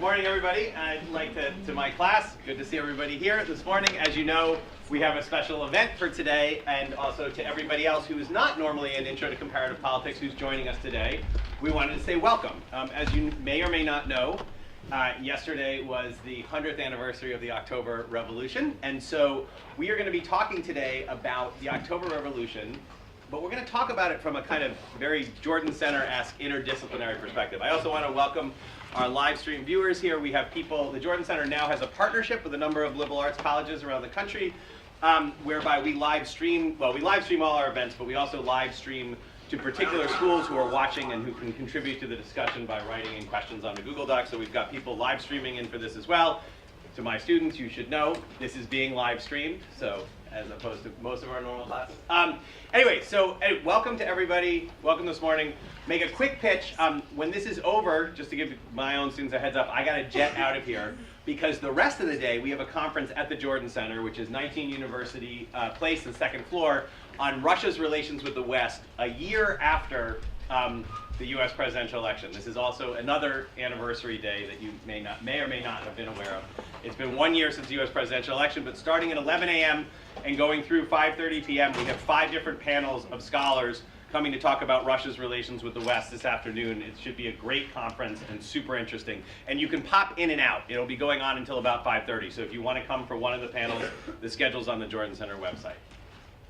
Morning, everybody. I'd like to my class. Good to see everybody here this morning. As you know, we have a special event for today, and also to everybody else who is not normally an Intro to Comparative Politics who's joining us today, we wanted to say welcome. As you may or may not know, yesterday was the 100th anniversary of the October Revolution, and so we are going to be talking today about the October Revolution, but we're going to talk about it from a kind of very Jordan Center-esque interdisciplinary perspective. I also want to welcome our live stream viewers here. We have people, the Jordan Center now has a partnership with a number of liberal arts colleges around the country, whereby we live stream all our events, but we also live stream to particular schools who are watching and who can contribute to the discussion by writing in questions on the Google Doc. So we've got people live streaming in for this as well. To my students, you should know this is being live streamed, so as opposed to most of our normal classes. Anyway, welcome to everybody. Welcome this morning. Make a quick pitch. When this is over, just to give my own students a heads up, I got to jet out of here because the rest of the day we have a conference at the Jordan Center, which is 19 University Place, the second floor, on Russia's relations with the West a year after the U.S. presidential election. This is also another anniversary day that you may or may not have been aware of. It's been 1 year since the U.S. presidential election, but starting at 11 a.m. and going through 5:30 p.m., we have 5 different panels of scholars coming to talk about Russia's relations with the West this afternoon. It should be a great conference and super interesting. And you can pop in and out. It'll be going on until about 5:30. So if you want to come for one of the panels, the schedule's on the Jordan Center website.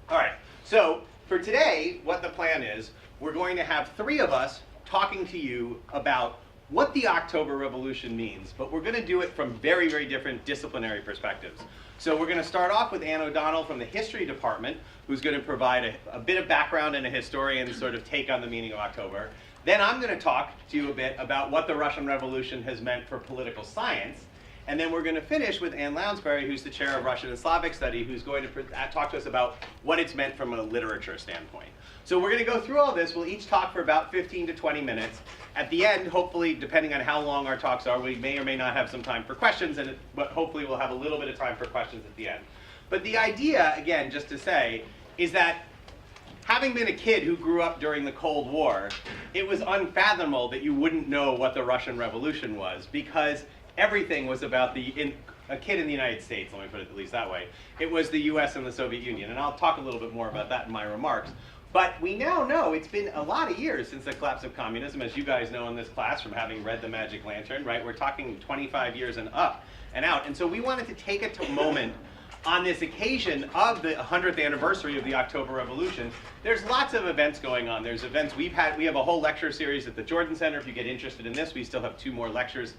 All right, so for today, what the plan is, we're going to have 3 of us talking to you about what the October Revolution means, but we're going to do it from very, very different disciplinary perspectives. So we're going to start off with Anne O'Donnell from the History Department, who's going to provide a bit of background and a historian's sort of take on the meaning of October. Then I'm going to talk to you a bit about what the Russian Revolution has meant for political science. And then we're going to finish with Anne Lounsbery, who's the chair of Russian and Slavic Studies, who's going to talk to us about what it's meant from a literature standpoint. So we're going to go through all this. We'll each talk for about 15 to 20 minutes. At the end, hopefully, depending on how long our talks are, we may or may not have some time for questions, but hopefully we'll have a little bit of time for questions at the end. But the idea, again, just to say, is that having been a kid who grew up during the Cold War, it was unfathomable that you wouldn't know what the Russian Revolution was, because everything was about a kid in the United States, let me put it at least that way. It was the US and the Soviet Union, and I'll talk a little bit more about that in my remarks. But we now know it's been a lot of years since the collapse of communism, as you guys know in this class from having read The Magic Lantern, right? We're talking 25 years and up and out. And so we wanted to take a moment on this occasion of the 100th anniversary of the October Revolution. There's lots of events going on. There's events we have a whole lecture series at the Jordan Center. If you get interested in this, we still have 2 more lectures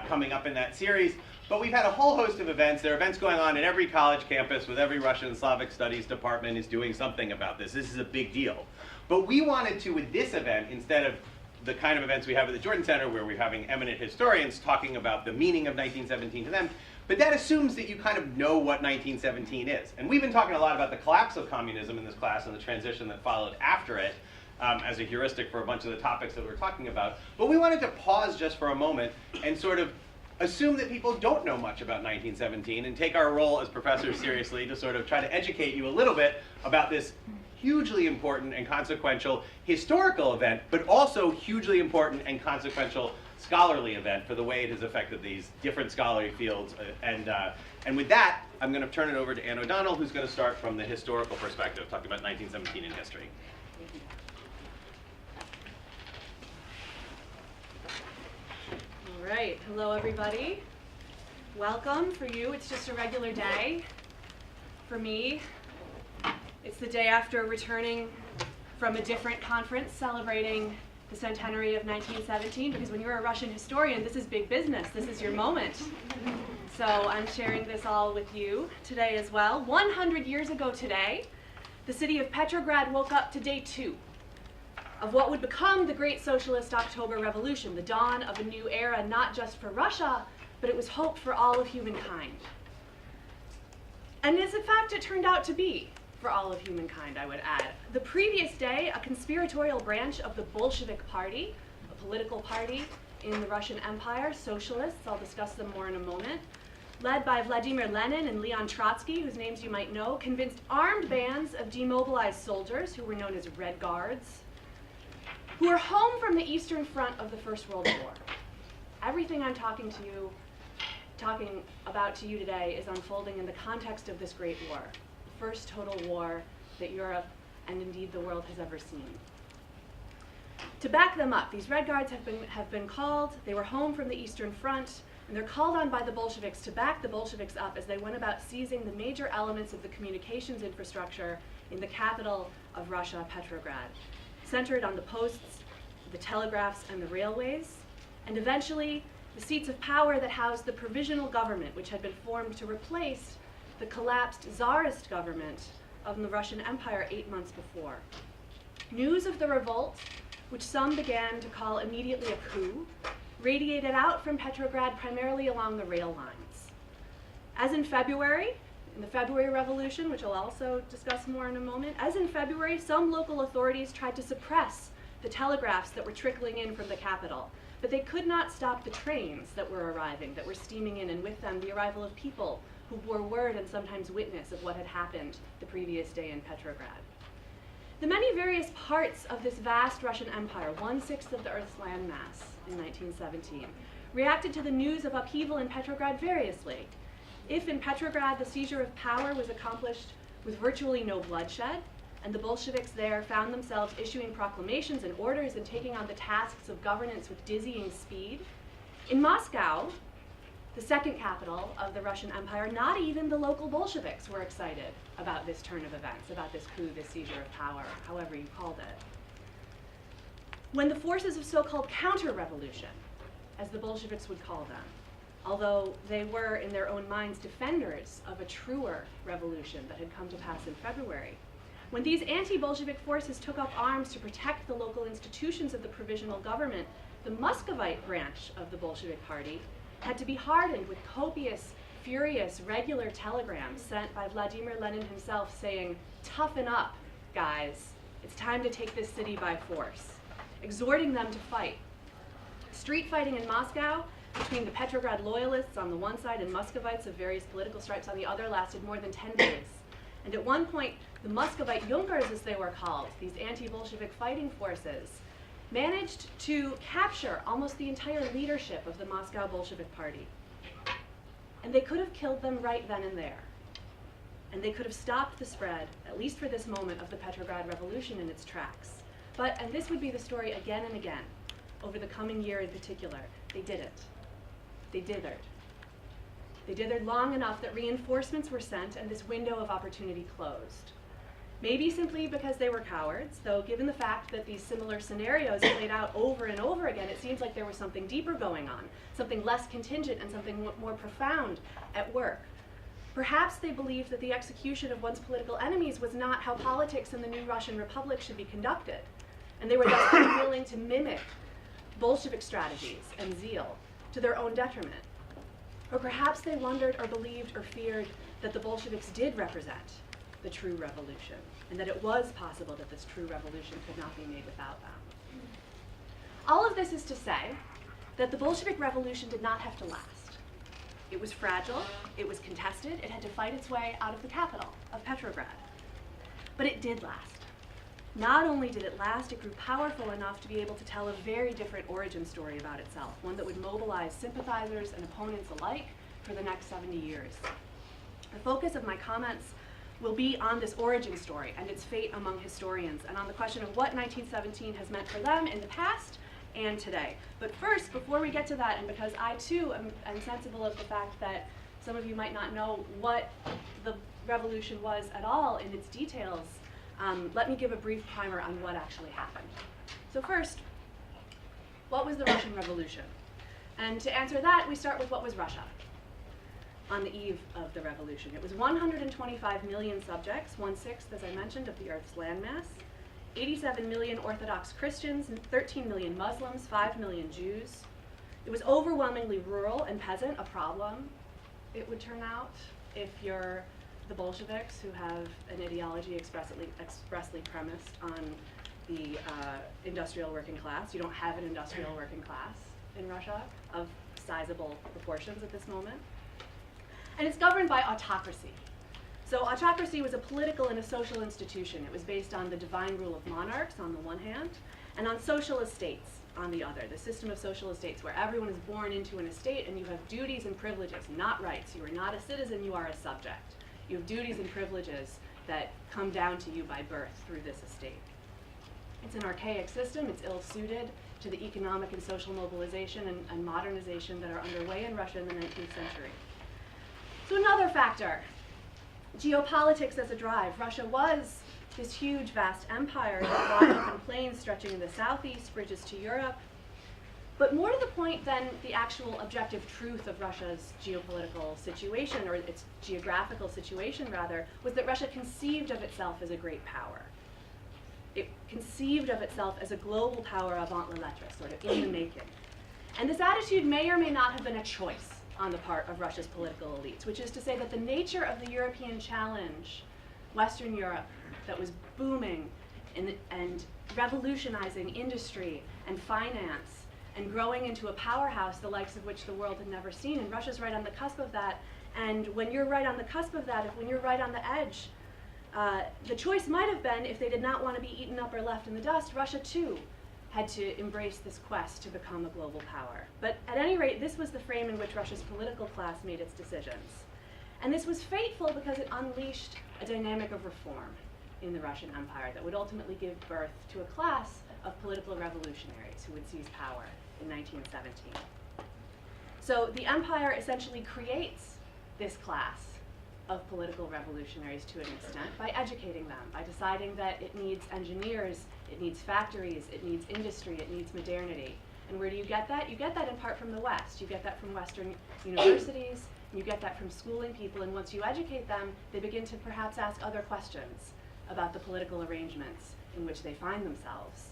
coming up in that series. But we've had a whole host of events. There are events going on in every college campus with every Russian and Slavic Studies department is doing something about this. This is a big deal. But we wanted to, with this event, instead of the kind of events we have at the Jordan Center where we're having eminent historians talking about the meaning of 1917 to them, but that assumes that you kind of know what 1917 is. And we've been talking a lot about the collapse of communism in this class and the transition that followed after it as a heuristic for a bunch of the topics that we're talking about. But we wanted to pause just for a moment and sort of assume that people don't know much about 1917 and take our role as professors seriously to sort of try to educate you a little bit about this hugely important and consequential historical event, but also hugely important and consequential scholarly event for the way it has affected these different scholarly fields. And with that, I'm going to turn it over to Anne O'Donnell, who's going to start from the historical perspective, talking about 1917 in history. All right, hello everybody. Welcome. For you, it's just a regular day. For me, it's the day after returning from a different conference celebrating the centenary of 1917, because when you're a Russian historian, this is big business. This is your moment. So I'm sharing this all with you today as well. 100 years ago today, the city of Petrograd woke up to day 2 of what would become the great socialist October Revolution, the dawn of a new era, not just for Russia, but it was hoped for all of humankind. And as in fact it turned out to be for all of humankind, I would add. The previous day, a conspiratorial branch of the Bolshevik Party, a political party in the Russian Empire, socialists, I'll discuss them more in a moment, led by Vladimir Lenin and Leon Trotsky, whose names you might know, convinced armed bands of demobilized soldiers, who were known as Red Guards, who were home from the Eastern Front of the First World War, everything I'm talking about to you today is unfolding in the context of this great war, the first total war that Europe and indeed the world has ever seen. To back them up, these Red Guards have been called. They were home from the Eastern Front, and they're called on by the Bolsheviks to back the Bolsheviks up as they went about seizing the major elements of the communications infrastructure in the capital of Russia, Petrograd, centered on the posts, the telegraphs, and the railways, and eventually the seats of power that housed the Provisional Government, which had been formed to replace the collapsed Tsarist government of the Russian Empire 8 months before. News of the revolt, which some began to call immediately a coup, radiated out from Petrograd primarily along the rail lines. As in February, in the February Revolution, which I'll also discuss more in a moment, as in February, some local authorities tried to suppress the telegraphs that were trickling in from the capital, but they could not stop the trains that were arriving, that were steaming in, and with them the arrival of people who bore word and sometimes witness of what had happened the previous day in Petrograd. The many various parts of this vast Russian Empire, 1/6 of the Earth's landmass in 1917, reacted to the news of upheaval in Petrograd variously. If in Petrograd the seizure of power was accomplished with virtually no bloodshed, and the Bolsheviks there found themselves issuing proclamations and orders and taking on the tasks of governance with dizzying speed, in Moscow, the second capital of the Russian Empire, not even the local Bolsheviks were excited about this turn of events, about this coup, this seizure of power, however you called it. When the forces of so-called counter-revolution, as the Bolsheviks would call them, although they were in their own minds defenders of a truer revolution that had come to pass in February, when these anti-Bolshevik forces took up arms to protect the local institutions of the Provisional Government, the Muscovite branch of the Bolshevik Party had to be hardened with copious, furious, regular telegrams sent by Vladimir Lenin himself saying, "Toughen up, guys. It's time to take this city by force," exhorting them to fight. Street fighting in Moscow between the Petrograd loyalists on the one side and Muscovites of various political stripes on the other lasted more than 10 days. And at one point, the Muscovite Junkers, as they were called, these anti-Bolshevik fighting forces, managed to capture almost the entire leadership of the Moscow Bolshevik Party. And they could have killed them right then and there. And they could have stopped the spread, at least for this moment, of the Petrograd Revolution in its tracks. But, and this would be the story again and again, over the coming year in particular, they didn't. They dithered. They dithered long enough that reinforcements were sent and this window of opportunity closed. Maybe simply because they were cowards, though given the fact that these similar scenarios played out over and over again, it seems like there was something deeper going on, something less contingent and something more profound at work. Perhaps they believed that the execution of one's political enemies was not how politics in the new Russian Republic should be conducted, and they were thus unwilling to mimic Bolshevik strategies and zeal to their own detriment. Or perhaps they wondered or believed or feared that the Bolsheviks did represent the true revolution, and that it was possible that this true revolution could not be made without them. All of this is to say that the Bolshevik Revolution did not have to last. It was fragile, it was contested, it had to fight its way out of the capital, of Petrograd. But it did last. Not only did it last, it grew powerful enough to be able to tell a very different origin story about itself, one that would mobilize sympathizers and opponents alike for the next 70 years. The focus of my comments will be on this origin story and its fate among historians, and on the question of what 1917 has meant for them in the past and today. But first, before we get to that, and because I too am sensible of the fact that some of you might not know what the revolution was at all in its details, let me give a brief primer on what actually happened. So first, what was the Russian Revolution? And to answer that, we start with what was Russia on the eve of the revolution. It was 125 million subjects, 1/6, as I mentioned, of the Earth's landmass, 87 million Orthodox Christians, 13 million Muslims, 5 million Jews. It was overwhelmingly rural and peasant, a problem, it would turn out, if you're the Bolsheviks, who have an ideology expressly premised on the industrial working class. You don't have an industrial working class in Russia of sizable proportions at this moment. And it's governed by autocracy. So autocracy was a political and a social institution. It was based on the divine rule of monarchs on the one hand, and on socialist states on the other, the system of socialist states where everyone is born into an estate and you have duties and privileges, not rights. You are not a citizen, you are a subject. You have duties and privileges that come down to you by birth through this estate. It's an archaic system. It's ill-suited to the economic and social mobilization and modernization that are underway in Russia in the 19th century. So another factor, geopolitics as a drive. Russia was this huge, vast empire with wide open plains stretching in the southeast, bridges to Europe. But more to the point than the actual objective truth of Russia's geopolitical situation, or its geographical situation rather, was that Russia conceived of itself as a great power. It conceived of itself as a global power avant la lettre, sort of in the making. And this attitude may or may not have been a choice on the part of Russia's political elites, which is to say that the nature of the European challenge, Western Europe, that was booming and revolutionizing industry and finance and growing into a powerhouse, the likes of which the world had never seen, and Russia's right on the cusp of that. And when you're right on the cusp of that, when you're right on the edge, the choice might have been, if they did not want to be eaten up or left in the dust, Russia too had to embrace this quest to become a global power. But at any rate, this was the frame in which Russia's political class made its decisions. And this was fateful because it unleashed a dynamic of reform in the Russian Empire that would ultimately give birth to a class of political revolutionaries who would seize power in 1917. So the empire essentially creates this class of political revolutionaries to an extent by educating them, by deciding that it needs engineers, it needs factories, it needs industry, it needs modernity. And where do you get that? You get that in part from the West. You get that from Western universities, and you get that from schooling people, and once you educate them, they begin to perhaps ask other questions about the political arrangements in which they find themselves.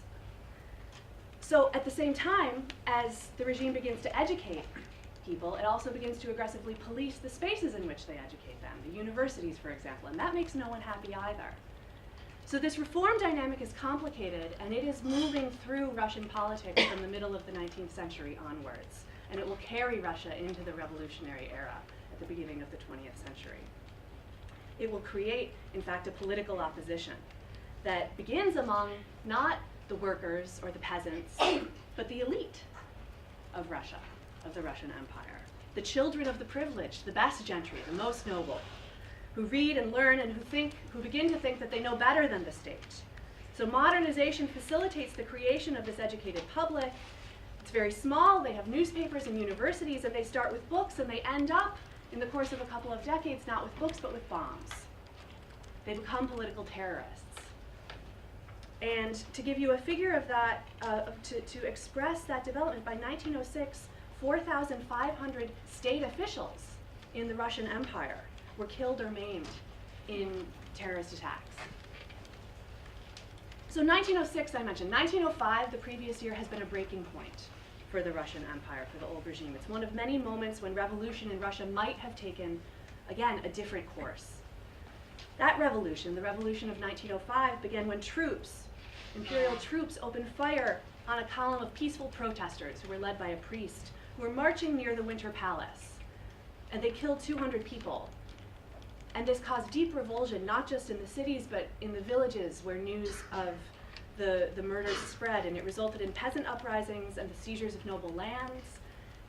So at the same time, as the regime begins to educate people, it also begins to aggressively police the spaces in which they educate them, the universities, for example, and that makes no one happy either. So this reform dynamic is complicated, and it is moving through Russian politics from the middle of the 19th century onwards, and it will carry Russia into the revolutionary era at the beginning of the 20th century. It will create, in fact, a political opposition that begins among not the workers or the peasants, but the elite of Russia, of the Russian Empire. The children of the privileged, the best gentry, the most noble, who read and learn and who begin to think that they know better than the state. So modernization facilitates the creation of this educated public. It's very small. They have newspapers and universities, and they start with books, and they end up, in the course of a couple of decades, not with books, but with bombs. They become political terrorists. And to give you a figure of that, to express that development, by 1906, 4,500 state officials in the Russian Empire were killed or maimed in terrorist attacks. So 1906, I mentioned. 1905, the previous year, has been a breaking point for the Russian Empire, for the old regime. It's one of many moments when revolution in Russia might have taken, again, a different course. That revolution, the revolution of 1905, began when troops, imperial troops, opened fire on a column of peaceful protesters who were led by a priest, who were marching near the Winter Palace. And they killed 200 people. And this caused deep revulsion, not just in the cities, but in the villages where news of the murders spread, and it resulted in peasant uprisings and the seizures of noble lands.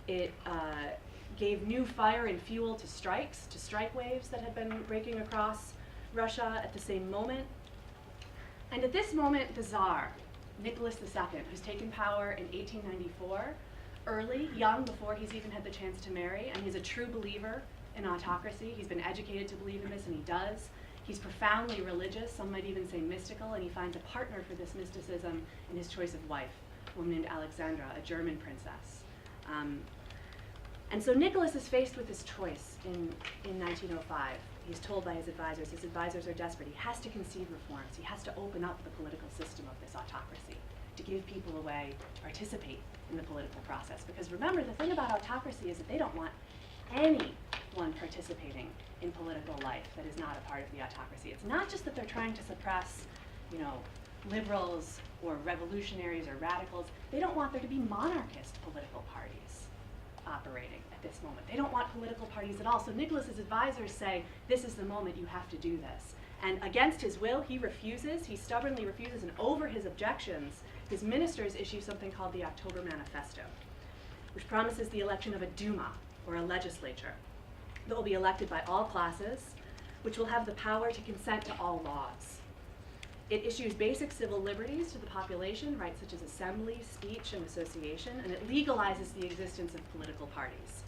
It gave new fire and fuel to strikes, to strike waves that had been breaking across Russia at the same moment. And at this moment, the Tsar, Nicholas II, who's taken power in 1894, early, young, before he's even had the chance to marry, and he's a true believer in autocracy. He's been educated to believe in this, and he does. He's profoundly religious, some might even say mystical, and he finds a partner for this mysticism in his choice of wife, a woman named Alexandra, a German princess. And so Nicholas is faced with this choice in 1905. He's told by his advisors are desperate. He has to concede reforms. He has to open up the political system of this autocracy to give people a way to participate in the political process. Because remember, the thing about autocracy is that they don't want anyone participating in political life that is not a part of the autocracy. It's not just that they're trying to suppress, liberals or revolutionaries or radicals. They don't want there to be monarchist political parties operating at this moment. They don't want political parties at all. So Nicholas's advisors say, this is the moment, you have to do this. And against his will, he stubbornly refuses, and over his objections, his ministers issue something called the October Manifesto, which promises the election of a Duma, or a legislature, that will be elected by all classes, which will have the power to consent to all laws. It issues basic civil liberties to the population, rights such as assembly, speech, and association, and it legalizes the existence of political parties.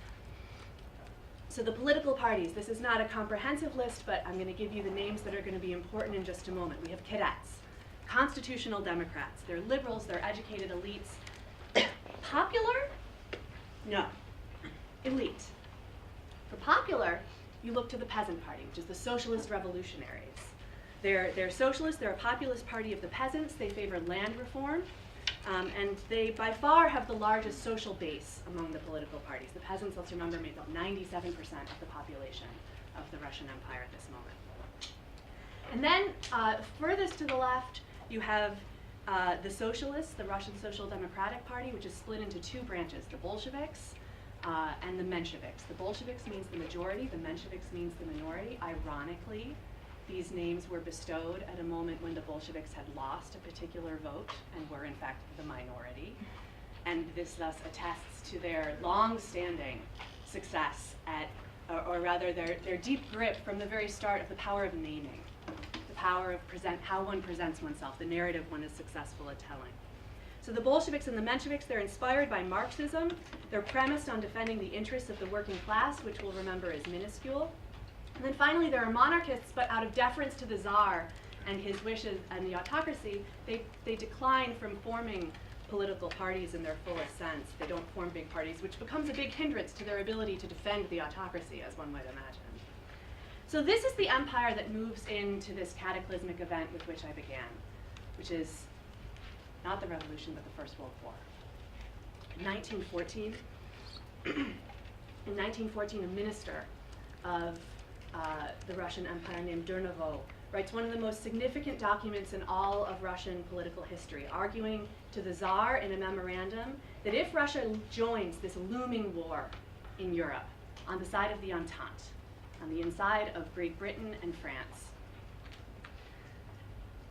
So the political parties, this is not a comprehensive list, but I'm going to give you the names that are going to be important in just a moment. We have cadets, constitutional Democrats. They're liberals, they're educated elites. Popular? No. Elite. For popular, you look to the Peasant Party, which is the Socialist Revolutionaries. They're socialists, they're a populist party of the peasants, they favor land reform, and they by far have the largest social base among the political parties. The peasants, let's remember, make up 97% of the population of the Russian Empire at this moment. And then furthest to the left, you have the socialists, the Russian Social Democratic Party, which is split into two branches, the Bolsheviks and the Mensheviks. The Bolsheviks means the majority, the Mensheviks means the minority. Ironically, these names were bestowed at a moment when the Bolsheviks had lost a particular vote and were in fact the minority. And this thus attests to their long-standing success at, or rather their deep grip from the very start of the power of naming, the power of how one presents oneself, the narrative one is successful at telling. So the Bolsheviks and the Mensheviks, they're inspired by Marxism. They're premised on defending the interests of the working class, which we'll remember is minuscule. And then finally, there are monarchists, but out of deference to the Tsar and his wishes and the autocracy, they decline from forming political parties in their fullest sense. They don't form big parties, which becomes a big hindrance to their ability to defend the autocracy, as one might imagine. So this is the empire that moves into this cataclysmic event with which I began, which is not the revolution, but the First World War. In 1914, a minister of the Russian Empire named Durnovo writes one of the most significant documents in all of Russian political history, arguing to the Tsar in a memorandum that if Russia joins this looming war in Europe on the side of the Entente, on the inside of Great Britain and France,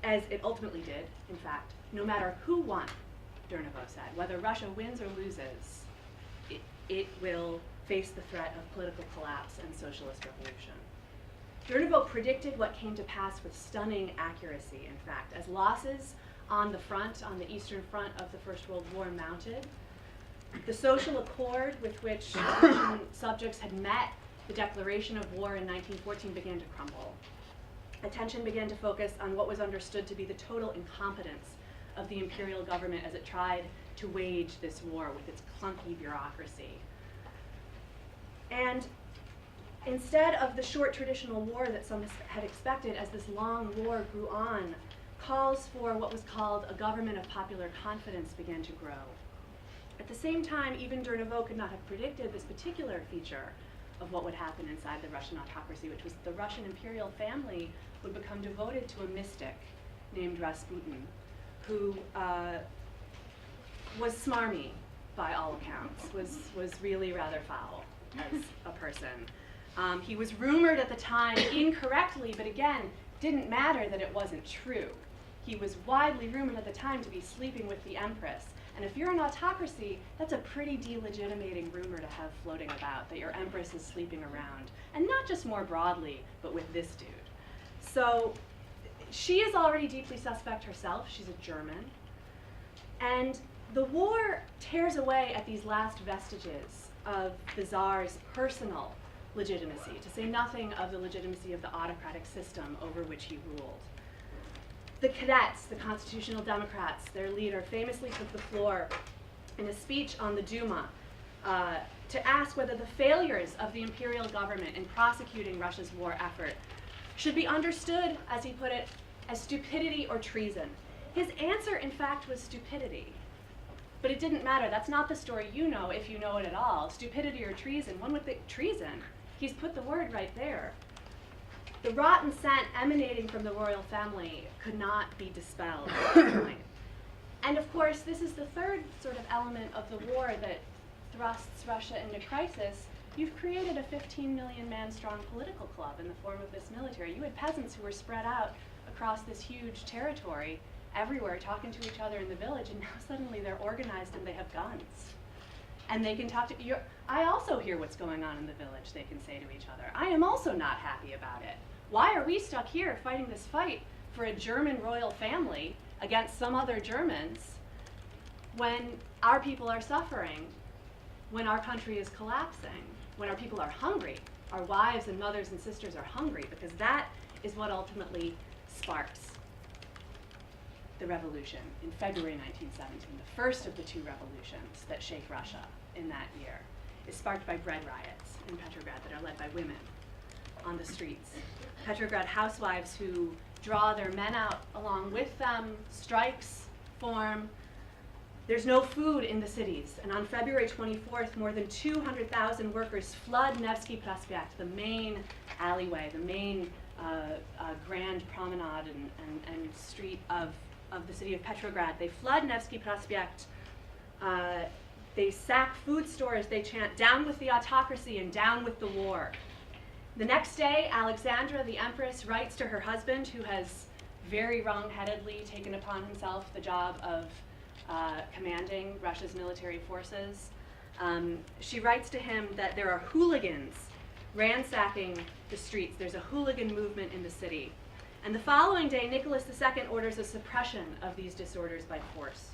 as it ultimately did, in fact, no matter who won, Durnovo said, whether Russia wins or loses, it will face the threat of political collapse and socialist revolution. Durnovo predicted what came to pass with stunning accuracy, in fact, as losses on the Eastern Front of the First World War mounted. The social accord with which Russian subjects had met the declaration of war in 1914 began to crumble. Attention began to focus on what was understood to be the total incompetence of the imperial government as it tried to wage this war with its clunky bureaucracy. And instead of the short traditional war that some had expected, as this long war grew on, calls for what was called a government of popular confidence began to grow. At the same time, even Durnovo could not have predicted this particular feature of what would happen inside the Russian autocracy, which was that the Russian imperial family would become devoted to a mystic named Rasputin, who was smarmy by all accounts, was really rather foul as a person. He was rumored at the time incorrectly, but again, didn't matter that it wasn't true. He was widely rumored at the time to be sleeping with the empress. And if you're an autocracy, that's a pretty delegitimating rumor to have floating about, that your empress is sleeping around. And not just more broadly, but with this dude. So she is already deeply suspect herself. She's a German. And the war tears away at these last vestiges of the Tsar's personal legitimacy, to say nothing of the legitimacy of the autocratic system over which he ruled. The cadets, the constitutional Democrats, their leader, famously took the floor in a speech on the Duma to ask whether the failures of the imperial government in prosecuting Russia's war effort should be understood, as he put it, as stupidity or treason. His answer, in fact, was stupidity. But it didn't matter. That's not the story you know, if you know it at all. Stupidity or treason. One would think treason. He's put the word right there. The rotten scent emanating from the royal family could not be dispelled at this point. And of course, this is the third sort of element of the war that thrusts Russia into crisis. you've created a 15 million man strong political club in the form of this military. You had peasants who were spread out across this huge territory everywhere talking to each other in the village, and now suddenly they're organized and they have guns. And they can talk to you. I also hear what's going on in the village, they can say to each other. I am also not happy about it. Why are we stuck here fighting this fight for a German royal family against some other Germans when our people are suffering, when our country is collapsing, when our people are hungry, our wives and mothers and sisters are hungry, because that is what ultimately sparks the revolution in February 1917, the first of the two revolutions that shake Russia in that year, is sparked by bread riots in Petrograd that are led by women on the streets. Petrograd housewives who draw their men out along with them, strikes form. There's no food in the cities, and on February 24th, more than 200,000 workers flood Nevsky Prospekt, the main alleyway, the main grand promenade and street of the city of Petrograd. They flood Nevsky Prospekt. They sack food stores. They chant, "Down with the autocracy and down with the war." The next day, Alexandra, the empress, writes to her husband, who has very wrong-headedly taken upon himself the job of commanding Russia's military forces. She writes to him that there are hooligans ransacking the streets. There's a hooligan movement in the city. And the following day, Nicholas II orders a suppression of these disorders by force.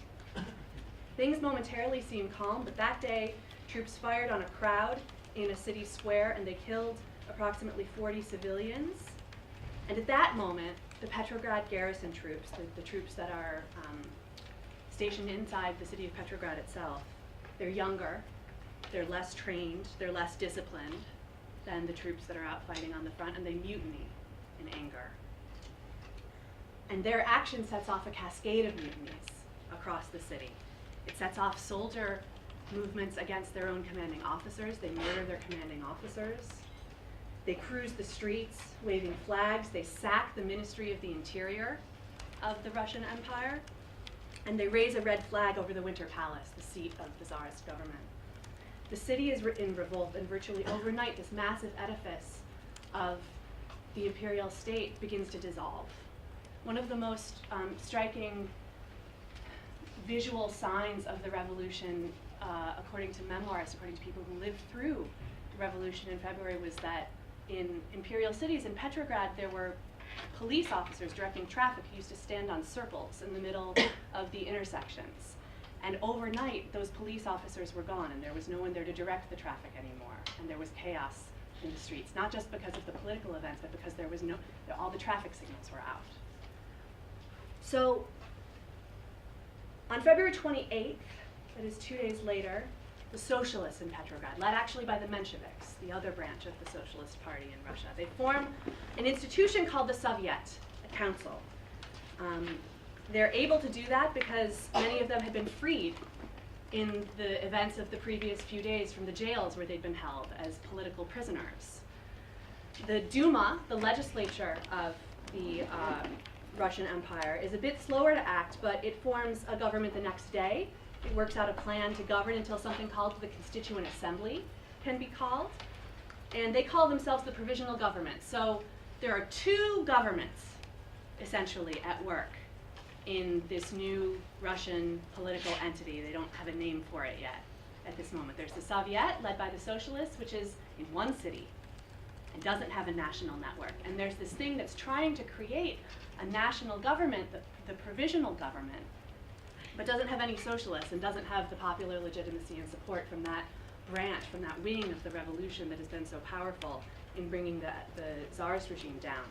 Things momentarily seem calm, but that day, troops fired on a crowd in a city square, and they killed approximately 40 civilians. And at that moment, the Petrograd garrison troops, the troops that are stationed inside the city of Petrograd itself, they're younger, they're less trained, they're less disciplined than the troops that are out fighting on the front, and they mutiny in anger. And their action sets off a cascade of mutinies across the city. It sets off soldier movements against their own commanding officers. They murder their commanding officers. They cruise the streets waving flags. They sack the Ministry of the Interior of the Russian Empire. And they raise a red flag over the Winter Palace, the seat of the Tsarist government. The city is in revolt, and virtually overnight, this massive edifice of the imperial state begins to dissolve. One of the most striking visual signs of the revolution, according to memoirists, according to people who lived through the revolution in February, was that in imperial cities, in Petrograd, there were police officers directing traffic who used to stand on circles in the middle of the intersections. And overnight, those police officers were gone, and there was no one there to direct the traffic anymore. And there was chaos in the streets, not just because of the political events, but because there was all the traffic signals were out. So on February 28th, that is 2 days later, the socialists in Petrograd, led actually by the Mensheviks, the other branch of the Socialist Party in Russia, they form an institution called the Soviet, a council. They're able to do that because many of them had been freed in the events of the previous few days from the jails where they'd been held as political prisoners. The Duma, the legislature of the Russian Empire, is a bit slower to act, but it forms a government the next day. It works out a plan to govern until something called the Constituent Assembly can be called. And they call themselves the Provisional Government. So there are two governments, essentially, at work in this new Russian political entity. They don't have a name for it yet at this moment. There's the Soviet, led by the Socialists, which is in one city and doesn't have a national network. And there's this thing that's trying to create a national government, the Provisional Government, but doesn't have any socialists and doesn't have the popular legitimacy and support from that branch, from that wing of the revolution that has been so powerful in bringing the Tsarist regime down.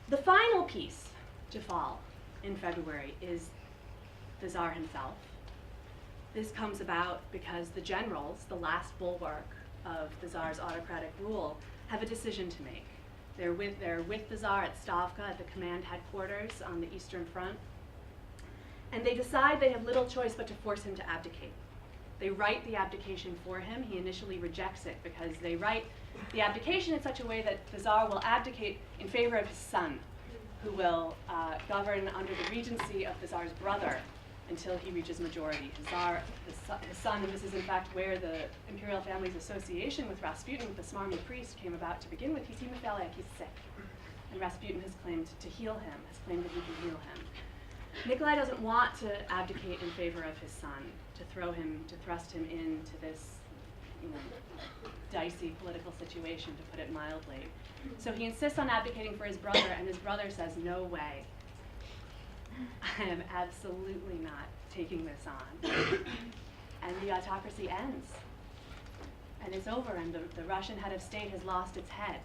The final piece to fall in February is the Tsar himself. This comes about because the generals, the last bulwark of the Tsar's autocratic rule, have a decision to make. They're with the Tsar at Stavka, at the command headquarters on the Eastern Front, and they decide they have little choice but to force him to abdicate. They write the abdication for him. He initially rejects it because they write the abdication in such a way that the Tsar will abdicate in favor of his son, who will govern under the regency of the Tsar's brother, until he reaches majority. His son, and this is in fact where the imperial family's association with Rasputin, with the smarmy priest, came about to begin with. He's hemophiliac, he's sick. And Rasputin has claimed to heal him, has claimed that he can heal him. Nikolai doesn't want to abdicate in favor of his son, to thrust him into this, dicey political situation, to put it mildly. So he insists on abdicating for his brother, and his brother says, "No way. I am absolutely not taking this on." And the autocracy ends. And it's over, and the Russian head of state has lost its head.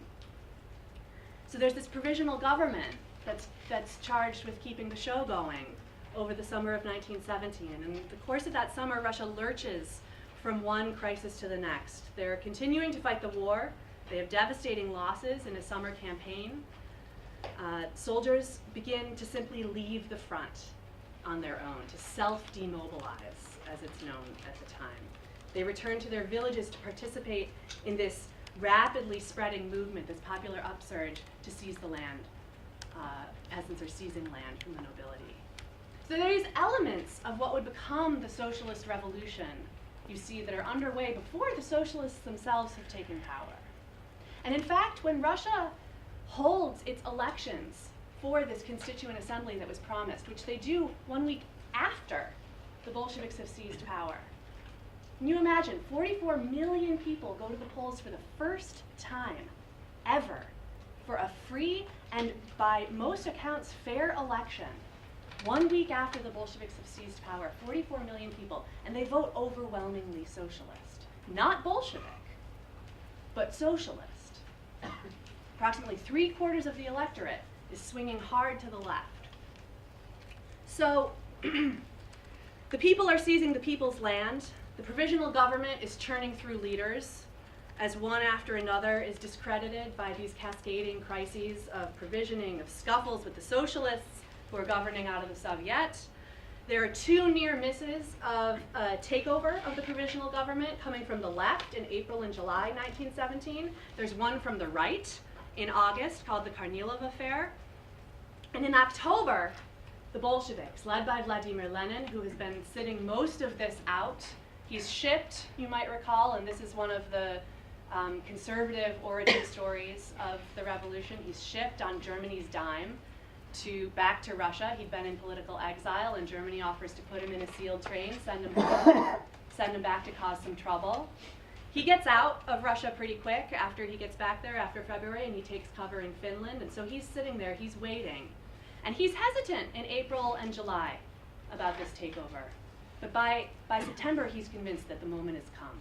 So there's this provisional government that's charged with keeping the show going over the summer of 1917. And in the course of that summer, Russia lurches from one crisis to the next. They're continuing to fight the war. They have devastating losses in a summer campaign. Soldiers begin to simply leave the front on their own, to self-demobilize, as it's known at the time. They return to their villages to participate in this rapidly spreading movement, this popular upsurge to seize the land, peasants are seizing land from the nobility. So there are these elements of what would become the Socialist Revolution, you see, that are underway before the socialists themselves have taken power. And in fact, when Russia holds its elections for this constituent assembly that was promised, which they do 1 week after the Bolsheviks have seized power, can you imagine 44 million people go to the polls for the first time ever for a free and, by most accounts, fair election 1 week after the Bolsheviks have seized power? 44 million people, and they vote overwhelmingly socialist. Not Bolshevik, but socialist. Approximately 3/4 of the electorate is swinging hard to the left. So the people are seizing the people's land. The provisional government is churning through leaders as one after another is discredited by these cascading crises of provisioning, of scuffles with the socialists who are governing out of the Soviet. There are 2 near misses of a takeover of the provisional government coming from the left in April and July 1917. There's one from the right in August called the Kornilov Affair. And in October, the Bolsheviks, led by Vladimir Lenin, who has been sitting most of this out, he's shipped, you might recall, and this is one of the conservative origin stories of the revolution. He's shipped on Germany's dime back to Russia. He'd been in political exile, and Germany offers to put him in a sealed train, send him back to cause some trouble. He gets out of Russia pretty quick after he gets back there after February, and he takes cover in Finland. And so he's sitting there, he's waiting. And he's hesitant in April and July about this takeover. But by September, he's convinced that the moment has come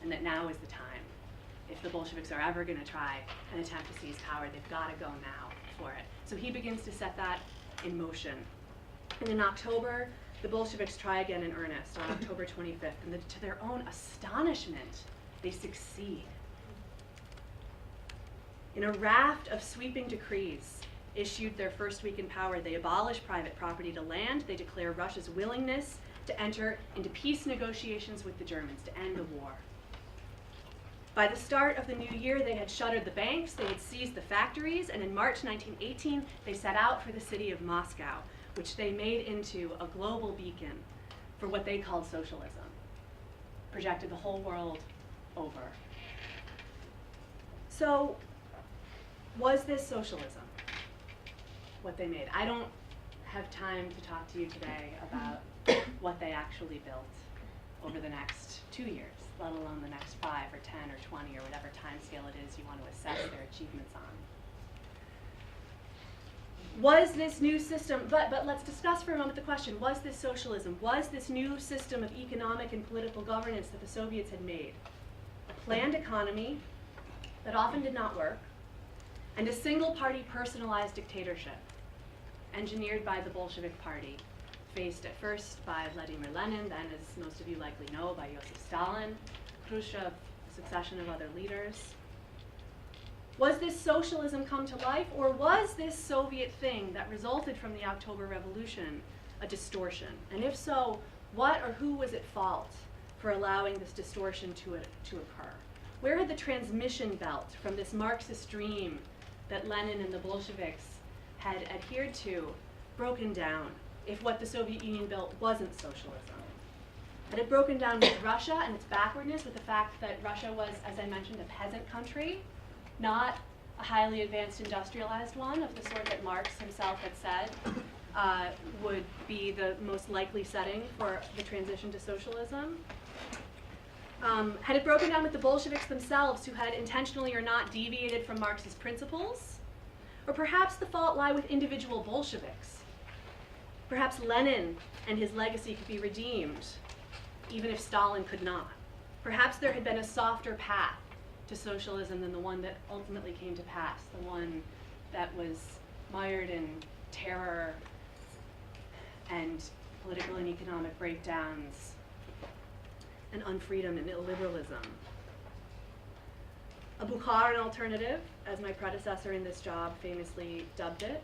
and that now is the time. If the Bolsheviks are ever going to try an attempt to seize power, they've got to go now for it. So he begins to set that in motion. And in October, the Bolsheviks try again in earnest on October 25th, and to their own astonishment, they succeed. In a raft of sweeping decrees issued their first week in power, they abolish private property to land, they declare Russia's willingness to enter into peace negotiations with the Germans to end the war. By the start of the new year, they had shuttered the banks, they had seized the factories, and in March 1918, they set out for the city of Moscow, which they made into a global beacon for what they called socialism, projected the whole world over. So, was this socialism, what they made? I don't have time to talk to you today about what they actually built over the next 2 years, let alone the next 5 or 10 or 20 or whatever time scale it is you want to assess their achievements on. Was this new system, but let's discuss for a moment the question, was this socialism? Was this new system of economic and political governance that the Soviets had made a planned economy that often did not work, and a single-party personalized dictatorship engineered by the Bolshevik Party, faced at first by Vladimir Lenin, then, as most of you likely know, by Joseph Stalin, Khrushchev, a succession of other leaders? Was this socialism come to life, or was this Soviet thing that resulted from the October Revolution a distortion? And if so, what or who was at fault for allowing this distortion to occur? Where had the transmission belt from this Marxist dream that Lenin and the Bolsheviks had adhered to broken down? if what the Soviet Union built wasn't socialism. Had it broken down with Russia and its backwardness, with the fact that Russia was, as I mentioned, a peasant country, not a highly advanced industrialized one of the sort that Marx himself had said would be the most likely setting for the transition to socialism. Had it broken down with the Bolsheviks themselves, who had intentionally or not deviated from Marx's principles? Or perhaps the fault lie with individual Bolsheviks. Perhaps Lenin and his legacy could be redeemed, even if Stalin could not. Perhaps there had been a softer path to socialism than the one that ultimately came to pass, the one that was mired in terror and political and economic breakdowns and unfreedom and illiberalism. A Bukharin alternative, as my predecessor in this job famously dubbed it,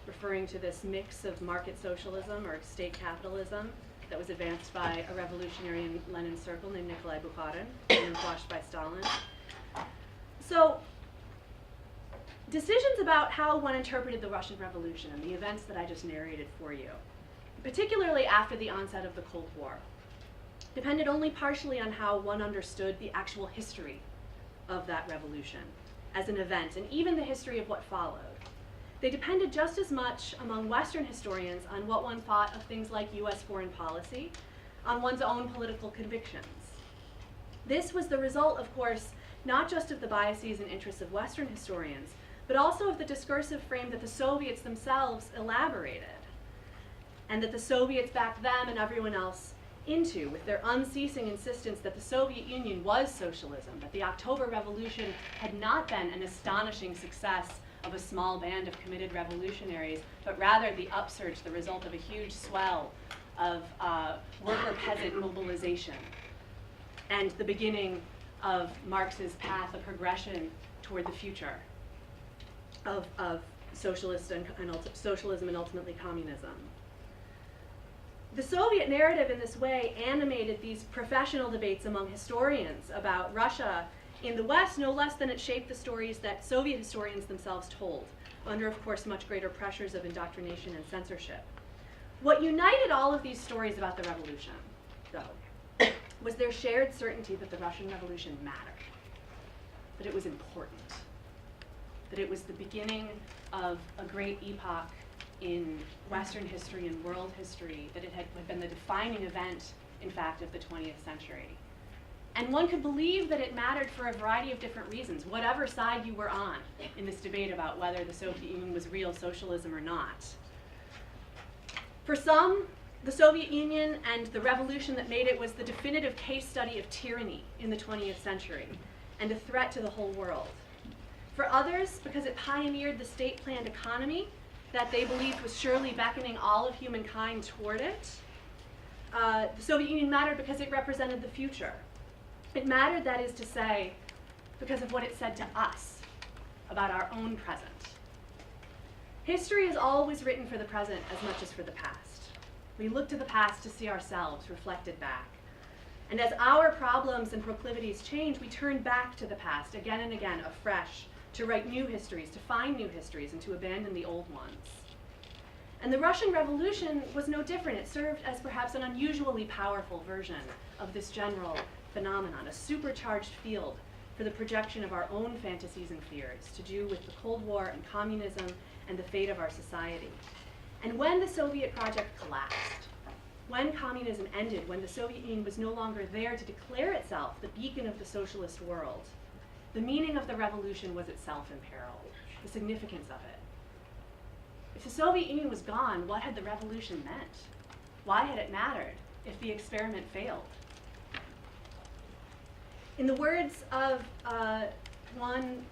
referring to this mix of market socialism or state capitalism that was advanced by a revolutionary in Lenin's circle named Nikolai Bukharin and quashed by Stalin. So, decisions about how one interpreted the Russian Revolution and the events that I just narrated for you, particularly after the onset of the Cold War, depended only partially on how one understood the actual history of that revolution as an event, and even the history of what followed. They depended just as much among Western historians on what one thought of things like US foreign policy, on one's own political convictions. This was the result, of course, not just of the biases and interests of Western historians, but also of the discursive frame that the Soviets themselves elaborated, and that the Soviets backed them and everyone else into, with their unceasing insistence that the Soviet Union was socialism, that the October Revolution had not been an astonishing success of a small band of committed revolutionaries, but rather the upsurge, the result of a huge swell of worker-peasant mobilization, and the beginning of Marx's path of progression toward the future of socialism and ultimately communism. The Soviet narrative in this way animated these professional debates among historians about Russia in the West, no less than it shaped the stories that Soviet historians themselves told, under, of course, much greater pressures of indoctrination and censorship. What united all of these stories about the revolution, though, was their shared certainty that the Russian Revolution mattered, that it was important, that it was the beginning of a great epoch in Western history and world history, that it had been the defining event, in fact, of the 20th century. And one could believe that it mattered for a variety of different reasons, whatever side you were on in this debate about whether the Soviet Union was real socialism or not. For some, the Soviet Union and the revolution that made it was the definitive case study of tyranny in the 20th century and a threat to the whole world. For others, because it pioneered the state-planned economy that they believed was surely beckoning all of humankind toward it, the Soviet Union mattered because it represented the future. It mattered, that is to say, because of what it said to us about our own present. History is always written for the present as much as for the past. We look to the past to see ourselves reflected back. And as our problems and proclivities change, we turn back to the past again and again, afresh, to write new histories, to find new histories, and to abandon the old ones. And the Russian Revolution was no different. It served as perhaps an unusually powerful version of this general phenomenon, a supercharged field for the projection of our own fantasies and fears to do with the Cold War and communism and the fate of our society. And when the Soviet project collapsed, when communism ended, when the Soviet Union was no longer there to declare itself the beacon of the socialist world, the meaning of the revolution was itself in peril, the significance of it. If the Soviet Union was gone, what had the revolution meant? Why had it mattered if the experiment failed? In the words of one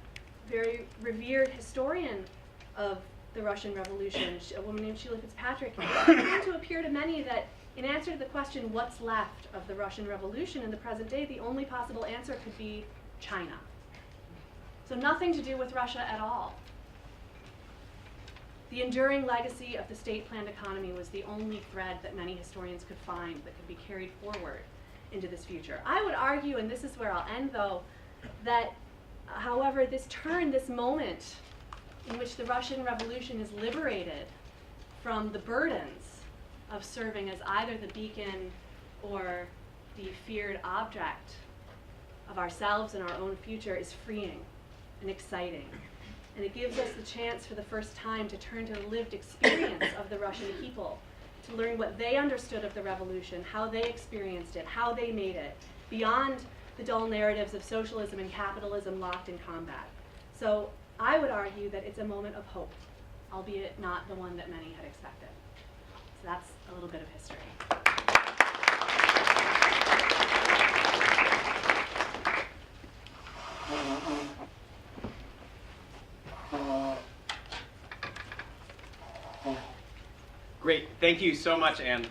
very revered historian of the Russian Revolution, a woman named Sheila Fitzpatrick, it began to appear to many that in answer to the question, what's left of the Russian Revolution in the present day, the only possible answer could be China. So nothing to do with Russia at all. The enduring legacy of the state-planned economy was the only thread that many historians could find that could be carried forward into this future. I would argue, and this is where I'll end though, that however this turn, this moment in which the Russian Revolution is liberated from the burdens of serving as either the beacon or the feared object of ourselves and our own future is freeing and exciting. And it gives us the chance for the first time to turn to the lived experience of the Russian people, to learn what they understood of the revolution, how they experienced it, how they made it, beyond the dull narratives of socialism and capitalism locked in combat. So I would argue that it's a moment of hope, albeit not the one that many had expected. So that's a little bit of history. Great, thank you so much, Anne.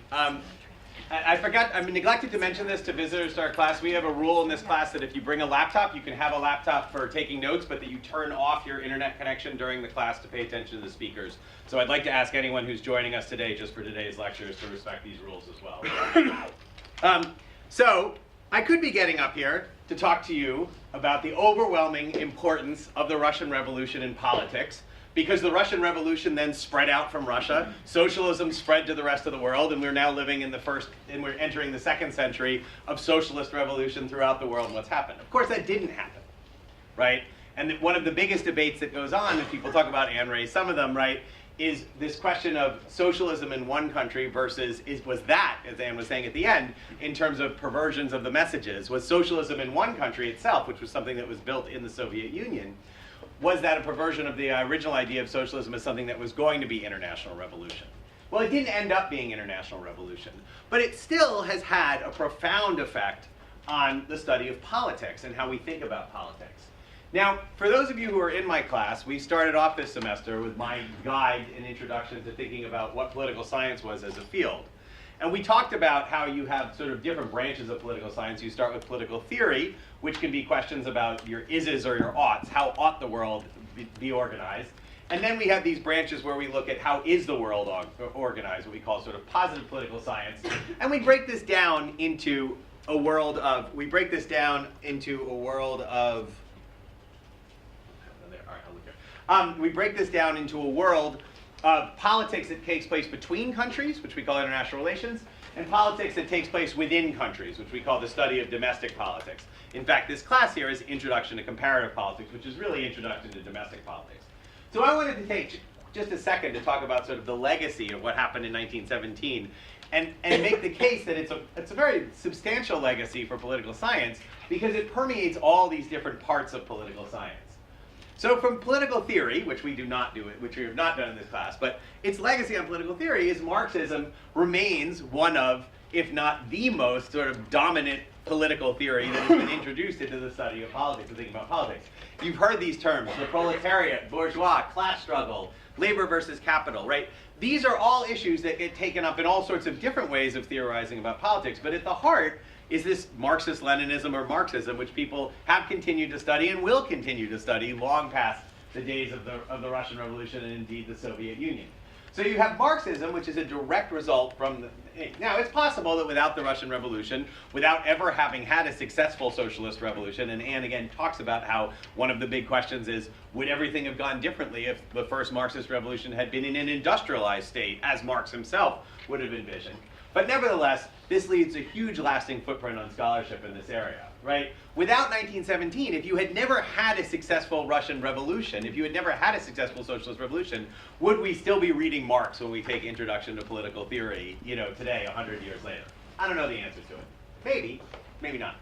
I neglected to mention this to visitors to our class. We have a rule in this class that if you bring a laptop, you can have a laptop for taking notes, but that you turn off your internet connection during the class to pay attention to the speakers. So I'd like to ask anyone who's joining us today just for today's lectures to respect these rules as well. So I could be getting up here to talk to you about the overwhelming importance of the Russian Revolution in politics, because the Russian Revolution then spread out from Russia, socialism spread to the rest of the world, and we're now living in we're entering the second century of socialist revolution throughout the world and what's happened. Of course, that didn't happen, right? And one of the biggest debates that goes on, and people talk about, Anne raised some of them, right, is this question of socialism in one country versus, was that, as Anne was saying at the end, in terms of perversions of the messages, was socialism in one country itself, which was something that was built in the Soviet Union, was that a perversion of the original idea of socialism as something that was going to be international revolution? Well, it didn't end up being international revolution, but it still has had a profound effect on the study of politics and how we think about politics. Now, for those of you who are in my class, we started off this semester with my guide and introduction to thinking about what political science was as a field. And we talked about how you have sort of different branches of political science. You start with political theory, which can be questions about your ises or your oughts, how ought the world be organized. And then we have these branches where we look at how is the world organized, what we call sort of positive political science. And we break this down into a world of, we break this down into a world of politics that takes place between countries, which we call international relations, and politics that takes place within countries, which we call the study of domestic politics. In fact, this class here is Introduction to Comparative Politics, which is really Introduction to Domestic Politics. So I wanted to take just a second to talk about sort of the legacy of what happened in 1917 and make the case that it's a very substantial legacy for political science because it permeates all these different parts of political science. So from political theory, which we have not done in this class, but its legacy on political theory is Marxism remains one of, if not the most sort of dominant political theory that has been introduced into the study of politics and thinking about politics. You've heard these terms, the proletariat, bourgeois, class struggle, labor versus capital, right? These are all issues that get taken up in all sorts of different ways of theorizing about politics, but at the heart is this Marxist-Leninism or Marxism, which people have continued to study and will continue to study long past the days of the Russian Revolution and indeed the Soviet Union. So you have Marxism, which is a direct result from now it's possible that without the Russian Revolution, without ever having had a successful socialist revolution, and Anne again talks about how one of the big questions is, would everything have gone differently if the first Marxist revolution had been in an industrialized state, as Marx himself would have envisioned? But nevertheless, this leaves a huge lasting footprint on scholarship in this area, right? Without 1917, if you had never had a successful Russian revolution, if you had never had a successful socialist revolution, would we still be reading Marx when we take Introduction to Political Theory, today, 100 years later? I don't know the answer to it. Maybe, maybe not.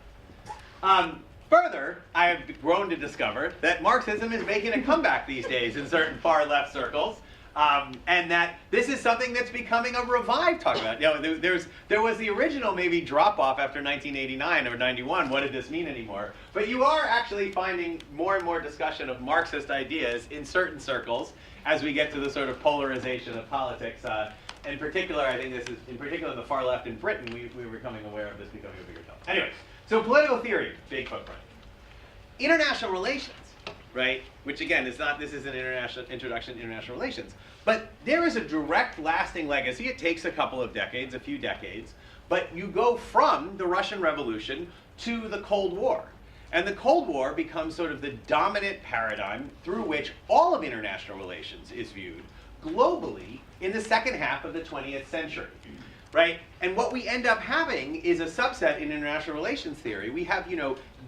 Further, I have grown to discover that Marxism is making a comeback these days in certain far left circles. And that this is something that's becoming a revived talk about. There was the original maybe drop-off after 1989 or 91, what did this mean anymore? But you are actually finding more and more discussion of Marxist ideas in certain circles as we get to the sort of polarization of politics. In particular, I think this is, in particular the far left in Britain, we were becoming aware of this becoming a bigger deal. Anyway, so political theory, big footprint. International relations. Right? Which again is not, this is an introduction to international relations. But there is a direct lasting legacy. It takes a couple of decades, a few decades, but you go from the Russian Revolution to the Cold War. And the Cold War becomes sort of the dominant paradigm through which all of international relations is viewed globally in the second half of the 20th century. right? And what we end up having is a subset in international relations theory. We have,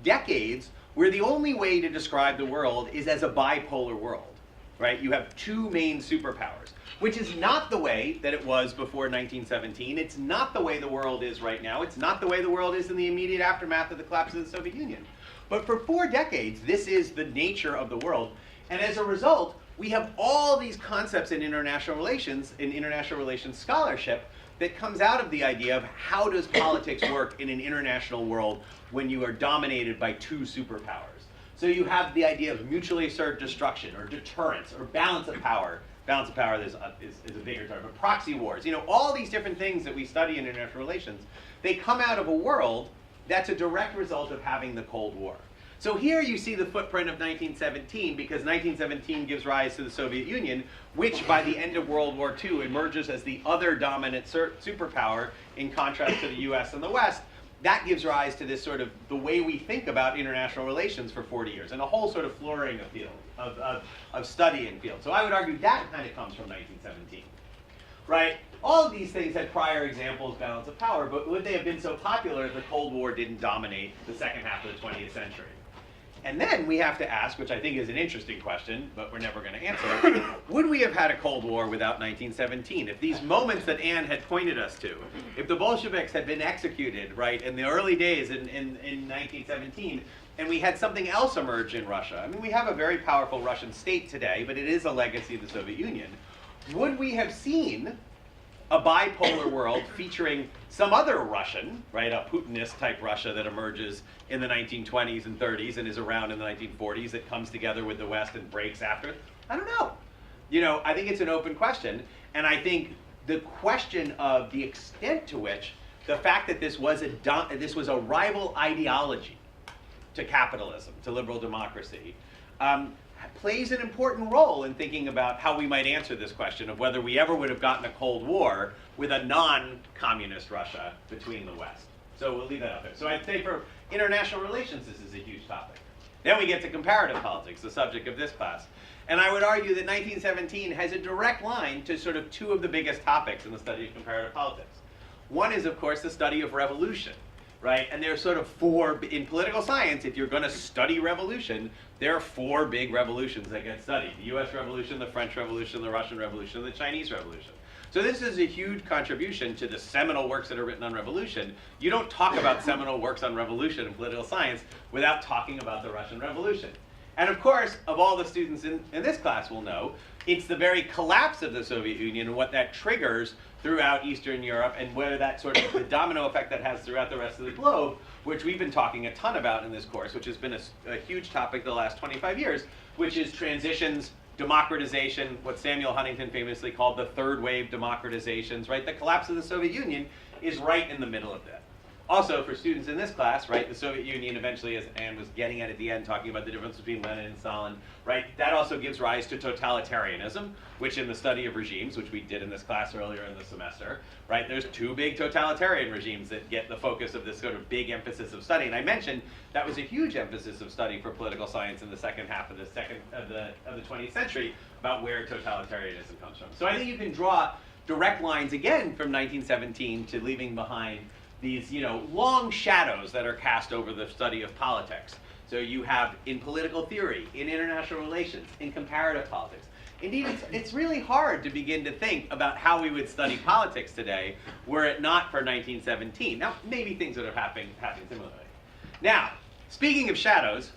decades where the only way to describe the world is as a bipolar world, right? You have two main superpowers, which is not the way that it was before 1917. It's not the way the world is right now. It's not the way the world is in the immediate aftermath of the collapse of the Soviet Union. But for 4 decades, this is the nature of the world. And as a result, we have all these concepts in international relations scholarship that comes out of the idea of how does politics work in an international world when you are dominated by 2 superpowers. So you have the idea of mutually assured destruction, or deterrence, or balance of power. Balance of power is a bigger term, but proxy wars. All these different things that we study in international relations, they come out of a world that's a direct result of having the Cold War. So here you see the footprint of 1917, because 1917 gives rise to the Soviet Union, which by the end of World War II emerges as the other dominant superpower in contrast to the US and the West. That gives rise to this sort of the way we think about international relations for 40 years, and a whole sort of flourishing of field, of study and field. So I would argue that kind of comes from 1917, right? All of these things had prior examples, balance of power, but would they have been so popular if the Cold War didn't dominate the second half of the 20th century? And then we have to ask, which I think is an interesting question, but we're never going to answer, would we have had a Cold War without 1917? If these moments that Anne had pointed us to, if the Bolsheviks had been executed, right, in the early days in 1917, and we had something else emerge in Russia, I mean, we have a very powerful Russian state today, but it is a legacy of the Soviet Union, would we have seen a bipolar world featuring some other Russian, right, a Putinist type Russia that emerges in the 1920s and 30s and is around in the 1940s that comes together with the West and breaks after? I don't know. I think it's an open question, and I think the question of the extent to which the fact that this was a rival ideology to capitalism, to liberal democracy, plays an important role in thinking about how we might answer this question of whether we ever would have gotten a Cold War with a non-communist Russia between the West. So we'll leave that out there. So I'd say for international relations, this is a huge topic. Then we get to comparative politics, the subject of this class. And I would argue that 1917 has a direct line to sort of 2 of the biggest topics in the study of comparative politics. One is, of course, the study of revolution. Right? And there are sort of 4, in political science, if you're going to study revolution, there are 4 big revolutions that get studied. The US Revolution, the French Revolution, the Russian Revolution, and the Chinese Revolution. So this is a huge contribution to the seminal works that are written on revolution. You don't talk about seminal works on revolution in political science without talking about the Russian Revolution. And of course, of all the students in this class will know, it's the very collapse of the Soviet Union and what that triggers throughout Eastern Europe, and whether that sort of the domino effect that has throughout the rest of the globe, which we've been talking a ton about in this course, which has been a huge topic the last 25 years, which is transitions, democratization, what Samuel Huntington famously called the 3rd wave democratizations, right? The collapse of the Soviet Union is right in the middle of that. Also, for students in this class, right, the Soviet Union eventually, as Anne was getting at the end, talking about the difference between Lenin and Stalin, right, that also gives rise to totalitarianism, which in the study of regimes, which we did in this class earlier in the semester, right, there's 2 big totalitarian regimes that get the focus of this sort of big emphasis of study. And I mentioned that was a huge emphasis of study for political science in the second half of the 20th century about where totalitarianism comes from. So I think you can draw direct lines again from 1917 to leaving behind these, long shadows that are cast over the study of politics. So you have in political theory, in international relations, in comparative politics. Indeed, it's really hard to begin to think about how we would study politics today were it not for 1917. Now, maybe things would have happened similarly. Now, speaking of shadows,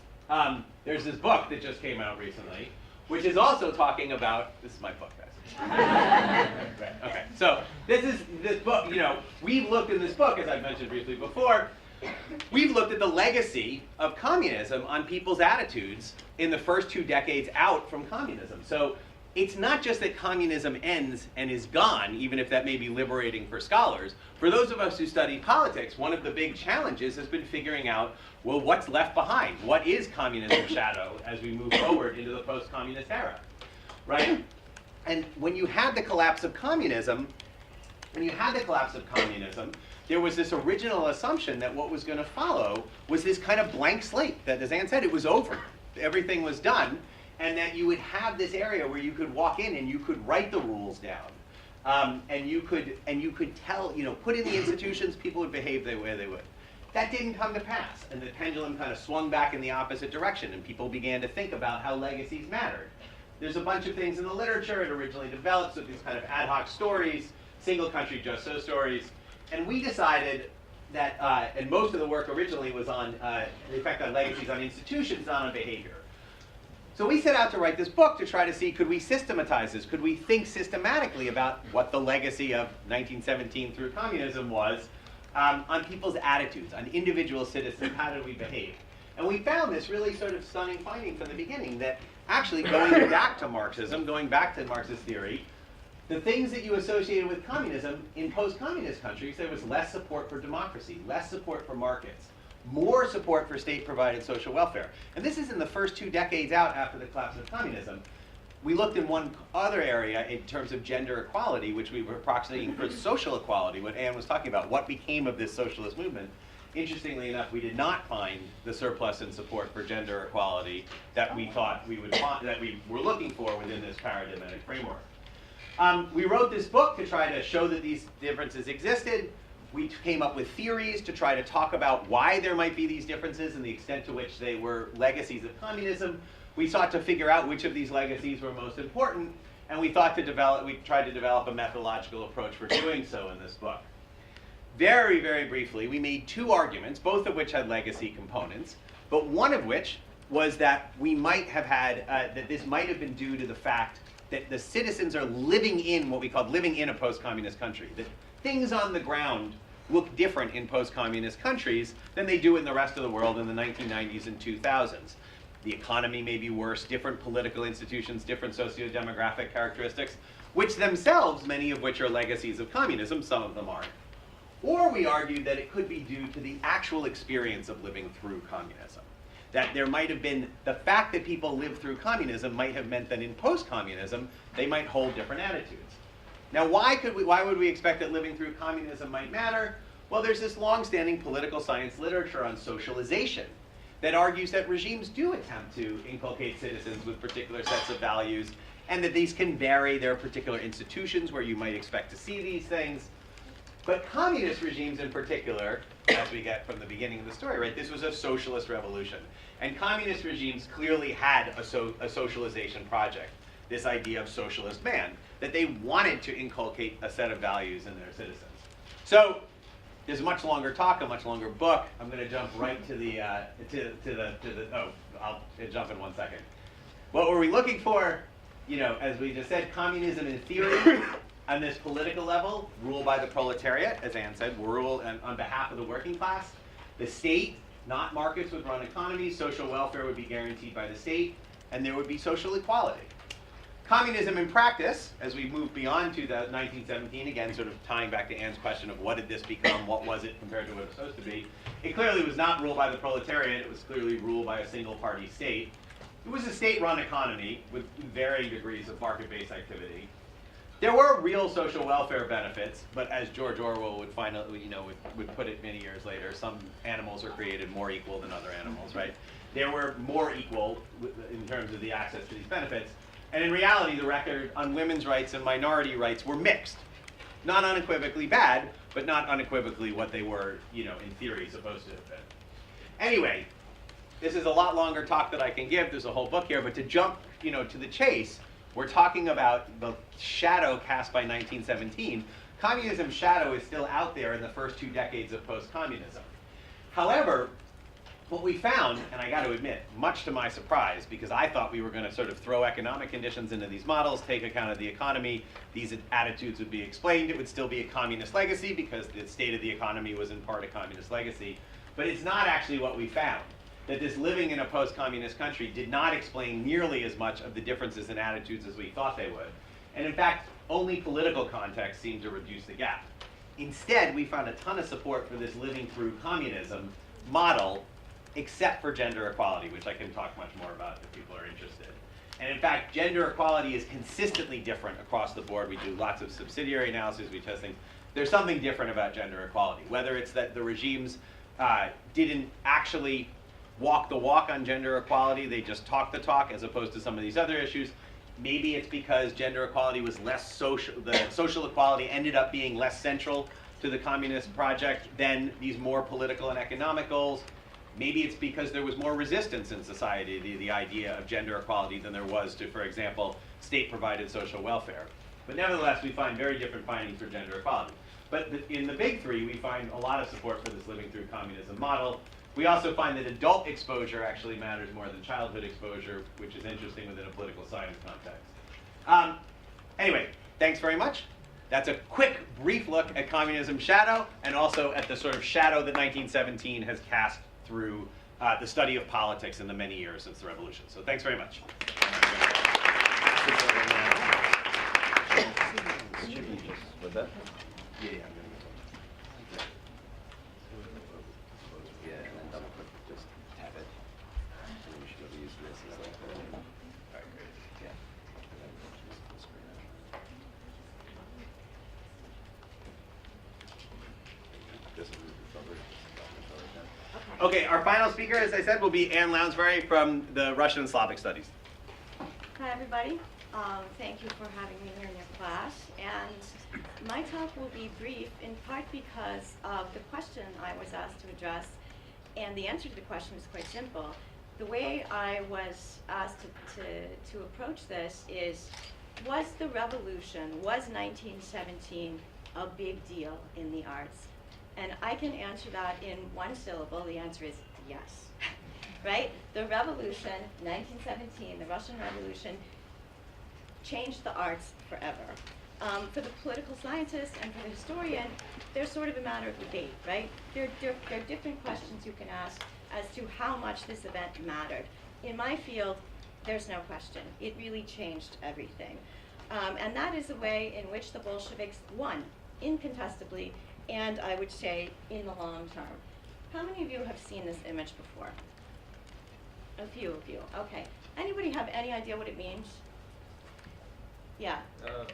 there's this book that just came out recently, which is also talking about, this is my book, guys. Right, okay, so this book, we've looked in this book, as I've mentioned briefly before, we've looked at the legacy of communism on people's attitudes in the first 2 decades out from communism. So it's not just that communism ends and is gone, even if that may be liberating for scholars. For those of us who study politics, one of the big challenges has been figuring out, well, what's left behind? What is communism's shadow as we move forward into the post-communist era, right? And when you had the collapse of communism, there was this original assumption that what was going to follow was this kind of blank slate, that, as Anne said, it was over. Everything was done, and that you would have this area where you could walk in and you could write the rules down. and you could tell, put in the institutions, people would behave the way they would. That didn't come to pass, and the pendulum kind of swung back in the opposite direction, and people began to think about how legacies mattered. There's a bunch of things in the literature. It originally developed with these kind of ad hoc stories, single country just so stories, and we decided that, and most of the work originally was on the effect on legacies on institutions, not on behavior. So we set out to write this book to try to see, could we systematize this? Could we think systematically about what the legacy of 1917 through communism was on people's attitudes, on individual citizens, how did we behave? And we found this really sort of stunning finding from the beginning, that actually going back to Marxism, going back to Marxist theory, the things that you associated with communism, in post-communist countries, there was less support for democracy, less support for markets, more support for state-provided social welfare. And this is in the first 2 decades out after the collapse of communism. We looked in one other area in terms of gender equality, which we were approximating for social equality, what Anne was talking about, what became of this socialist movement. Interestingly enough, we did not find the surplus in support for gender equality that we thought we would find, that we were looking for within this paradigmatic framework. We wrote this book to try to show that these differences existed. We came up with theories to try to talk about why there might be these differences and the extent to which they were legacies of communism. We sought to figure out which of these legacies were most important, and we tried to develop a methodological approach for doing so in this book. Very, very briefly, we made 2 arguments, both of which had legacy components, but one of which was that we might have had, that this might have been due to the fact that the citizens are living in what we called living in a post-communist country, that things on the ground look different in post-communist countries than they do in the rest of the world in the 1990s and 2000s. The economy may be worse, different political institutions, different socio-demographic characteristics, which themselves, many of which are legacies of communism, some of them aren't. Or we argued that it could be due to the actual experience of living through communism. That there might have been, the fact that people lived through communism might have meant that in post-communism, they might hold different attitudes. Now, why would we expect that living through communism might matter? Well, there's this long-standing political science literature on socialization that argues that regimes do attempt to inculcate citizens with particular sets of values, and that these can vary. There are particular institutions where you might expect to see these things. But communist regimes in particular, as we get from the beginning of the story, right, this was a socialist revolution. And communist regimes clearly had a socialization project, this idea of socialist man, that they wanted to inculcate a set of values in their citizens. So there's a much longer talk, a much longer book. I'm going to jump right to the, I'll jump in 1 second. What were we looking for? As we just said, communism in theory, on this political level, rule by the proletariat, as Anne said, rule on behalf of the working class. The state, not markets, would run economies. Social welfare would be guaranteed by the state, and there would be social equality. Communism in practice, as we move beyond 1917, again, sort of tying back to Anne's question of what did this become, what was it compared to what it was supposed to be, it clearly was not ruled by the proletariat, it was clearly ruled by a single-party state. It was a state-run economy with varying degrees of market-based activity. There were real social welfare benefits, but as George Orwell would would put it many years later, some animals are created more equal than other animals, right? There were more equal in terms of the access to these benefits. And in reality, the record on women's rights and minority rights were mixed. Not unequivocally bad, but not unequivocally what they were, in theory, supposed to have been. Anyway, this is a lot longer talk that I can give. There's a whole book here, but to jump, to the chase, we're talking about the shadow cast by 1917. Communism's shadow is still out there in the first 2 decades of post-communism. However, what we found, and I got to admit, much to my surprise, because I thought we were going to sort of throw economic conditions into these models, take account of the economy, these attitudes would be explained, it would still be a communist legacy because the state of the economy was in part a communist legacy. But it's not actually what we found. That this living in a post-communist country did not explain nearly as much of the differences in attitudes as we thought they would. And in fact, only political context seemed to reduce the gap. Instead, we found a ton of support for this living through communism model, except for gender equality, which I can talk much more about if people are interested. And in fact, gender equality is consistently different across the board. We do lots of subsidiary analysis, we test things. There's something different about gender equality, whether it's that the regimes didn't actually walk the walk on gender equality, they just talked the talk as opposed to some of these other issues. Maybe it's because gender equality was less social, the social equality ended up being less central to the communist project than these more political and economic goals. Maybe it's because there was more resistance in society to the idea of gender equality than there was to, for example, state-provided social welfare. But nevertheless, we find very different findings for gender equality. But in the big three, we find a lot of support for this living through communism model. We also find that adult exposure actually matters more than childhood exposure, which is interesting within a political science context. Anyway, thanks very much. That's a quick, brief look at communism's shadow, and also at the sort of shadow that 1917 has cast through the study of politics in the many years since the revolution. So thanks very much. With that? Yeah, Yeah, and then double click, just tap it. And then you should be able to use this as like the, alright, great, yeah. And then just full screen out. This is covered. Okay, our final speaker, as I said, will be Anne Lounsbery from the Russian and Slavic Studies. Hi, everybody. Thank you for having me here in your class. And my talk will be brief, in part because of the question I was asked to address, and the answer to the question is quite simple. The way I was asked to approach this is, was the revolution, was 1917 a big deal in the arts? And I can answer that in one syllable. The answer is yes. Right? The revolution, 1917, the Russian Revolution, changed the arts forever. For the political scientist and for the historian, they're sort of a matter of debate, right? There are different questions you can ask as to how much this event mattered. In my field, there's no question. It really changed everything. And that is the way in which the Bolsheviks won, incontestably, and I would say in the long term. How many of you have seen this image before? A few of you, okay. Anybody have any idea what it means? Yeah.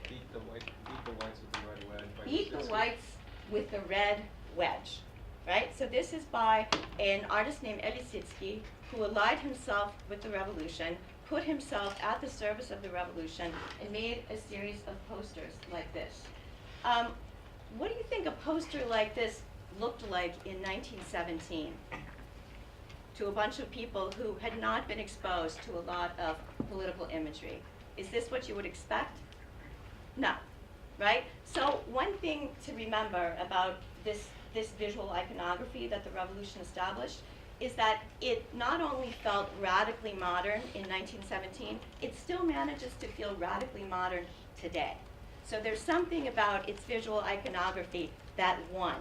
Beat the whites with the red wedge. Beat the whites with the red wedge, right? So this is by an artist named Elisitsky, who allied himself with the revolution, put himself at the service of the revolution, and made a series of posters like this. What do you think a poster like this looked like in 1917 to a bunch of people who had not been exposed to a lot of political imagery? Is this what you would expect? No, right? So one thing to remember about this visual iconography that the revolution established is that it not only felt radically modern in 1917, it still manages to feel radically modern today. So there's something about its visual iconography that won.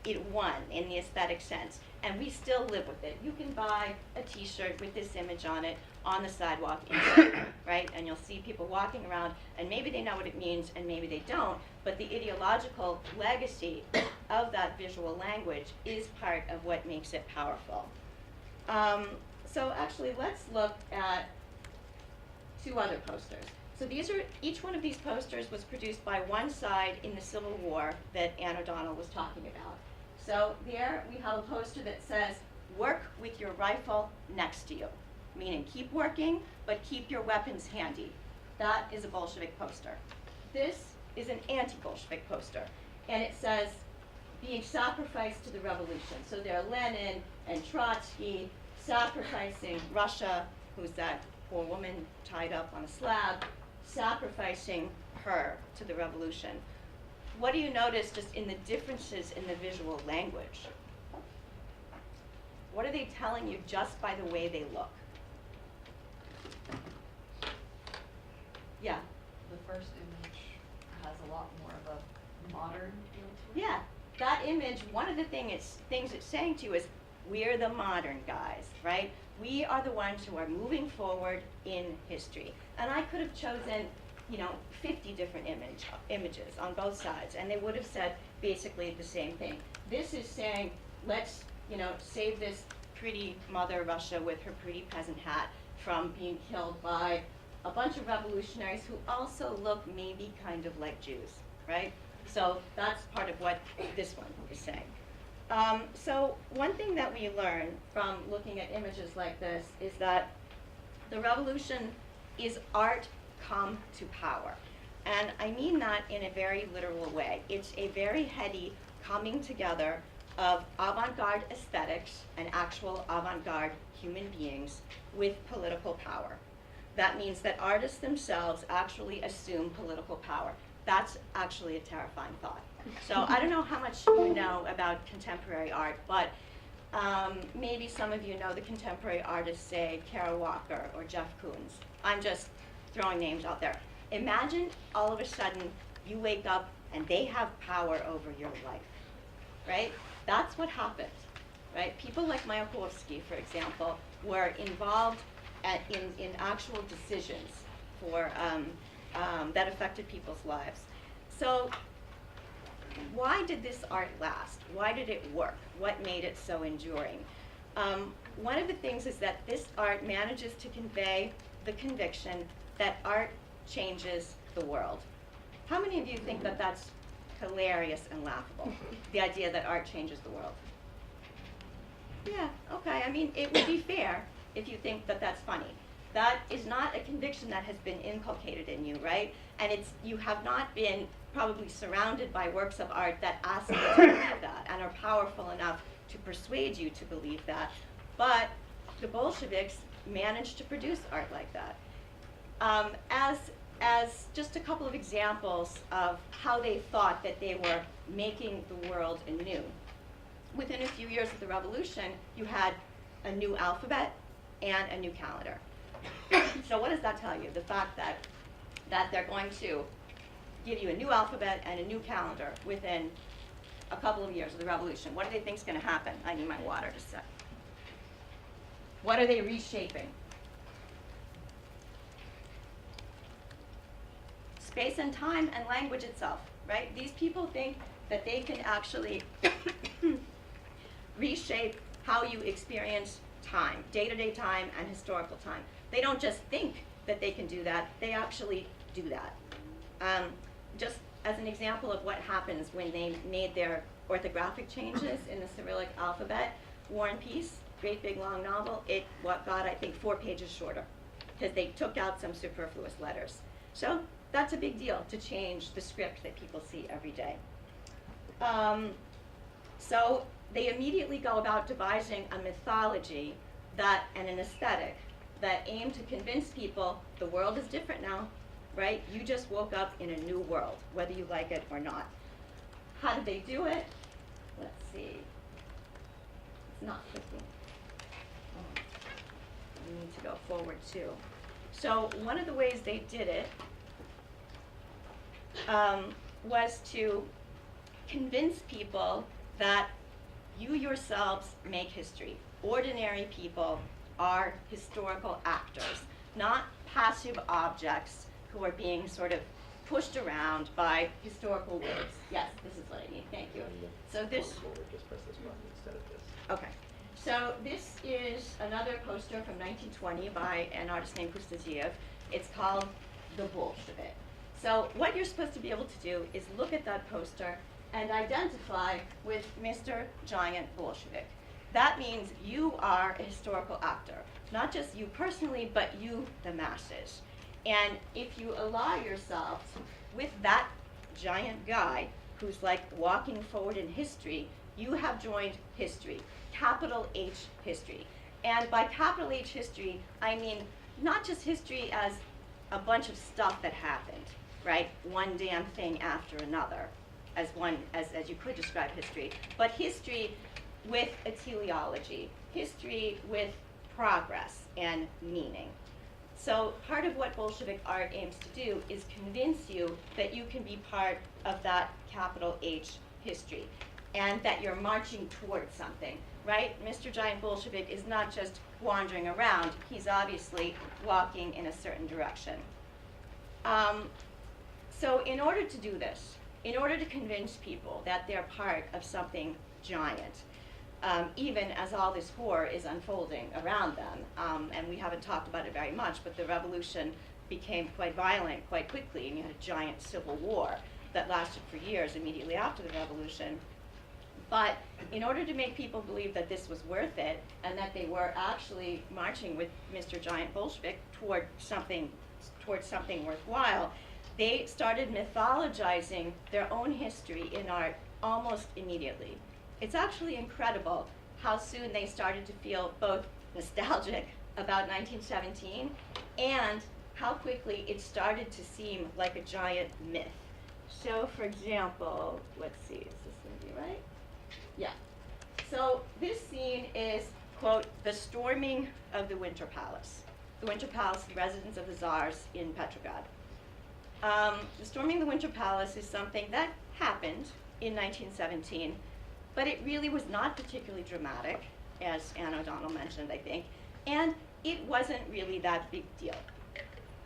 It won in the aesthetic sense, and we still live with it. You can buy a t-shirt with this image on it on the sidewalk in Britain, right? And you'll see people walking around, and maybe they know what it means, and maybe they don't, but the ideological legacy of that visual language is part of what makes it powerful. So actually, let's look at two other posters. So these are, each one of these posters was produced by one side in the Civil War that Anne O'Donnell was talking about. So there we have a poster that says, "Work with your rifle next to you," meaning keep working, but keep your weapons handy. That is a Bolshevik poster. This is an anti-Bolshevik poster, and it says, "Being sacrificed to the revolution." So there are Lenin and Trotsky sacrificing Russia, who's that poor woman tied up on a slab, sacrificing her to the revolution. What do you notice just in the differences in the visual language? What are they telling you just by the way they look? Yeah. The first image has a lot more of a modern feel to it. Yeah, that image, one of the things it's saying to you is, we're the modern guys, right? We are the ones who are moving forward in history. And I could have chosen, 50 different images on both sides, and they would have said basically the same thing. This is saying, let's, save this pretty mother Russia with her pretty peasant hat from being killed by a bunch of revolutionaries who also look maybe kind of like Jews, right? So that's part of what this one is saying. So one thing that we learn from looking at images like this is that the revolution is art come to power. And I mean that in a very literal way. It's a very heady coming together of avant-garde aesthetics and actual avant-garde human beings with political power. That means that artists themselves actually assume political power. That's actually a terrifying thought. So I don't know how much you know about contemporary art, but maybe some of you know the contemporary artists, say Kara Walker or Jeff Koons. I'm just throwing names out there. Imagine all of a sudden you wake up and they have power over your life, right? That's what happened, right? People like Mayakovsky, for example, were involved in actual decisions for, that affected people's lives. So why did this art last? Why did it work? What made it so enduring? One of the things is that this art manages to convey the conviction that art changes the world. How many of you think that that's hilarious and laughable, the idea that art changes the world? Yeah, okay, I mean, it would be fair if you think that that's funny. That is not a conviction that has been inculcated in you, right? And you have not been probably surrounded by works of art that ask you to believe that and are powerful enough to persuade you to believe that. But the Bolsheviks managed to produce art like that. As just a couple of examples of how they thought that they were making the world anew. Within a few years of the revolution, you had a new alphabet and a new calendar. So what does that tell you? The fact that they're going to give you a new alphabet and a new calendar within a couple of years of the revolution. What do they think is going to happen? I need my water to set. What are they reshaping? Space and time and language itself, right? These people think that they can actually reshape how you experience time, day-to-day time and historical time. They don't just think that they can do that, they actually do that. Just as an example of what happens when they made their orthographic changes in the Cyrillic alphabet, War and Peace, great big long novel, it got, I think, 4 pages shorter because they took out some superfluous letters. So that's a big deal to change the script that people see every day. So they immediately go about devising a mythology and an aesthetic that aim to convince people the world is different now, right? You just woke up in a new world, whether you like it or not. How did they do it? Let's see. It's not clicking. Oh. We need to go forward too. So one of the ways they did it was to convince people that you yourselves make history. Ordinary people are historical actors, not passive objects who are being sort of pushed around by historical words. Yes, this is what I need. Thank you. So this. Just press this button instead of this. Okay. So this is another poster from 1920 by an artist named Kustaziev. It's called The Bolshevik. So what you're supposed to be able to do is look at that poster and identify with Mr. Giant Bolshevik. That means you are a historical actor, not just you personally, but you, the masses. And if you ally yourselves with that giant guy who's like walking forward in history, you have joined history, capital H history. And by capital H history, I mean not just history as a bunch of stuff that happened, right? One damn thing after another, as you could describe history, but history with a teleology, history with progress and meaning. So part of what Bolshevik art aims to do is convince you that you can be part of that capital H history and that you're marching towards something, right? Mr. Giant Bolshevik is not just wandering around, he's obviously walking in a certain direction. So in order to do this, in order to convince people that they're part of something giant, even as all this horror is unfolding around them, and we haven't talked about it very much, but the revolution became quite violent quite quickly, and you had a giant civil war that lasted for years immediately after the revolution. But in order to make people believe that this was worth it, and that they were actually marching with Mr. Giant Bolshevik toward something towards something worthwhile, they started mythologizing their own history in art almost immediately. It's actually incredible how soon they started to feel both nostalgic about 1917 and how quickly it started to seem like a giant myth. So, for example, let's see, is this going to be right? Yeah. So this scene is, quote, the storming of the Winter Palace. The Winter Palace, the residence of the Tsars in Petrograd. The storming of the Winter Palace is something that happened in 1917, but it really was not particularly dramatic, as Anne O'Donnell mentioned, I think, and it wasn't really that big deal.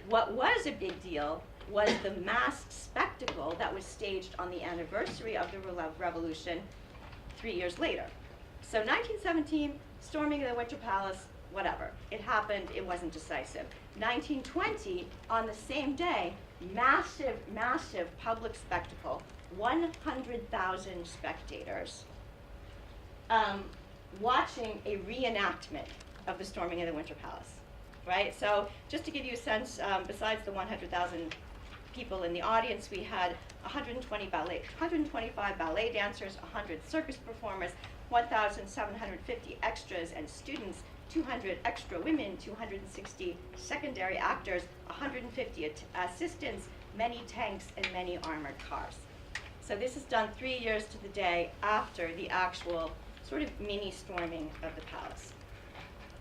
What was a big deal was the masked spectacle that was staged on the anniversary of the revolution 3 years later. So 1917, storming of the Winter Palace, whatever. It happened, it wasn't decisive. 1920, on the same day, massive, massive public spectacle, 100,000 spectators watching a reenactment of the storming of the Winter Palace, right? So just to give you a sense, besides the 100,000 people in the audience, we had 125 ballet dancers, 100 circus performers, 1,750 extras and students, 200 extra women, 260 secondary actors, 150 assistants, many tanks, and many armored cars. So this is done 3 years to the day after the actual sort of mini storming of the palace.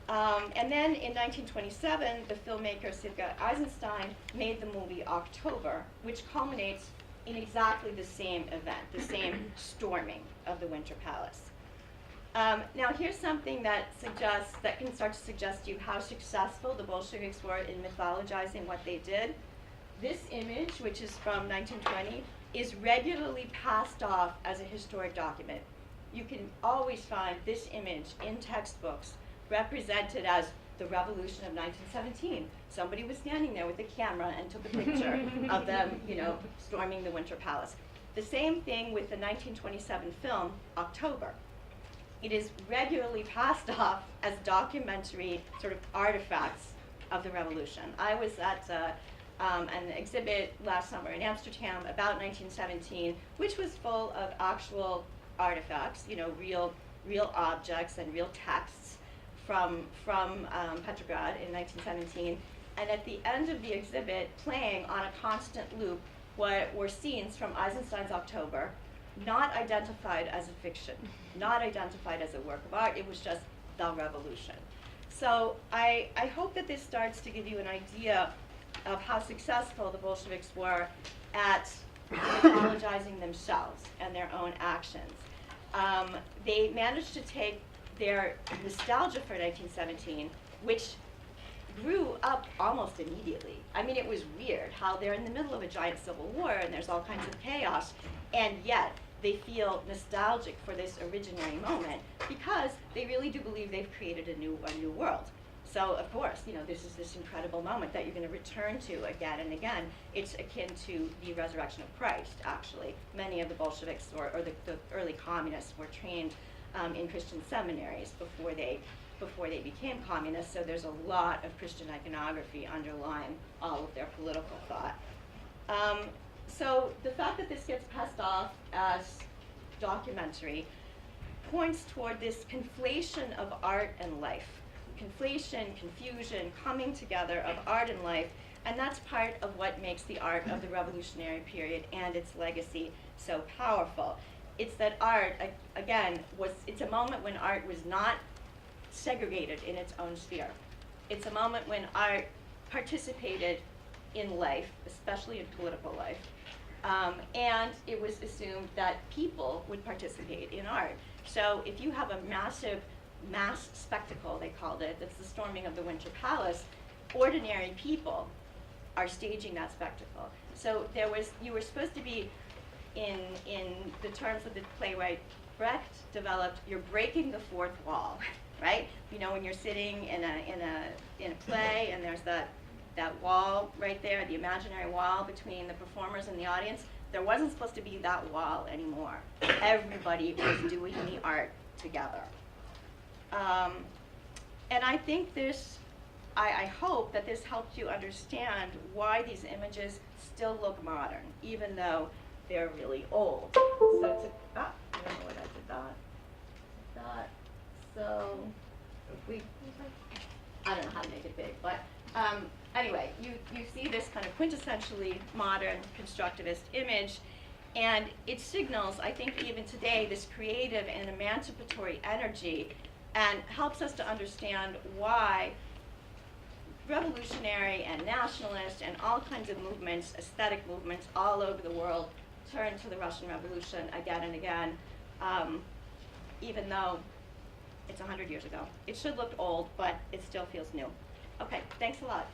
And then in 1927, the filmmaker Sivka Eisenstein made the movie October, which culminates in exactly the same event, the same storming of the Winter Palace. Now here's something that can start to suggest to you how successful the Bolsheviks were in mythologizing what they did. This image, which is from 1920, is regularly passed off as a historic document. You can always find this image in textbooks represented as the revolution of 1917. Somebody was standing there with a camera and took a picture of them, storming the Winter Palace. The same thing with the 1927 film, October. It is regularly passed off as documentary sort of artifacts of the revolution. I was at an exhibit last summer in Amsterdam about 1917, which was full of actual artifacts, real objects and real texts from Petrograd in 1917. And at the end of the exhibit, playing on a constant loop, were scenes from Eisenstein's October, not identified as a fiction, not identified as a work of art. It was just the revolution. So I hope that this starts to give you an idea of how successful the Bolsheviks were at mythologizing themselves and their own actions. They managed to take their nostalgia for 1917, which grew up almost immediately. I mean, it was weird how they're in the middle of a giant civil war and there's all kinds of chaos, and yet they feel nostalgic for this originary moment because they really do believe they've created a new world. So, of course, this is this incredible moment that you're going to return to again and again. It's akin to the resurrection of Christ, actually. Many of the Bolsheviks or the early communists were trained in Christian seminaries before they became communists, so there's a lot of Christian iconography underlying all of their political thought. So the fact that this gets passed off as documentary points toward this conflation of art and life. Conflation, confusion, coming together of art and life, and that's part of what makes the art of the revolutionary period and its legacy so powerful. It's that art, again, it's a moment when art was not segregated in its own sphere. It's a moment when art participated in life, especially in political life, and it was assumed that people would participate in art. So if you have a massive mass spectacle, they called it, that's the storming of the Winter Palace, ordinary people are staging that spectacle. So you were supposed to be, in the terms of the playwright Brecht developed, you're breaking the fourth wall, right? When you're sitting in a play and there's that wall right there, the imaginary wall between the performers and the audience, there wasn't supposed to be that wall anymore. Everybody was doing the art together. And I think this I hope that this helped you understand why these images still look modern, even though they're really old. So I don't know what I did that. So I don't know how to make it big, but anyway, you see this kind of quintessentially modern constructivist image, and it signals, I think even today, this creative and emancipatory energy, and helps us to understand why revolutionary and nationalist and all kinds of movements, aesthetic movements all over the world, turn to the Russian Revolution again and again, even though it's 100 years ago. It should look old, but it still feels new. Okay, thanks a lot.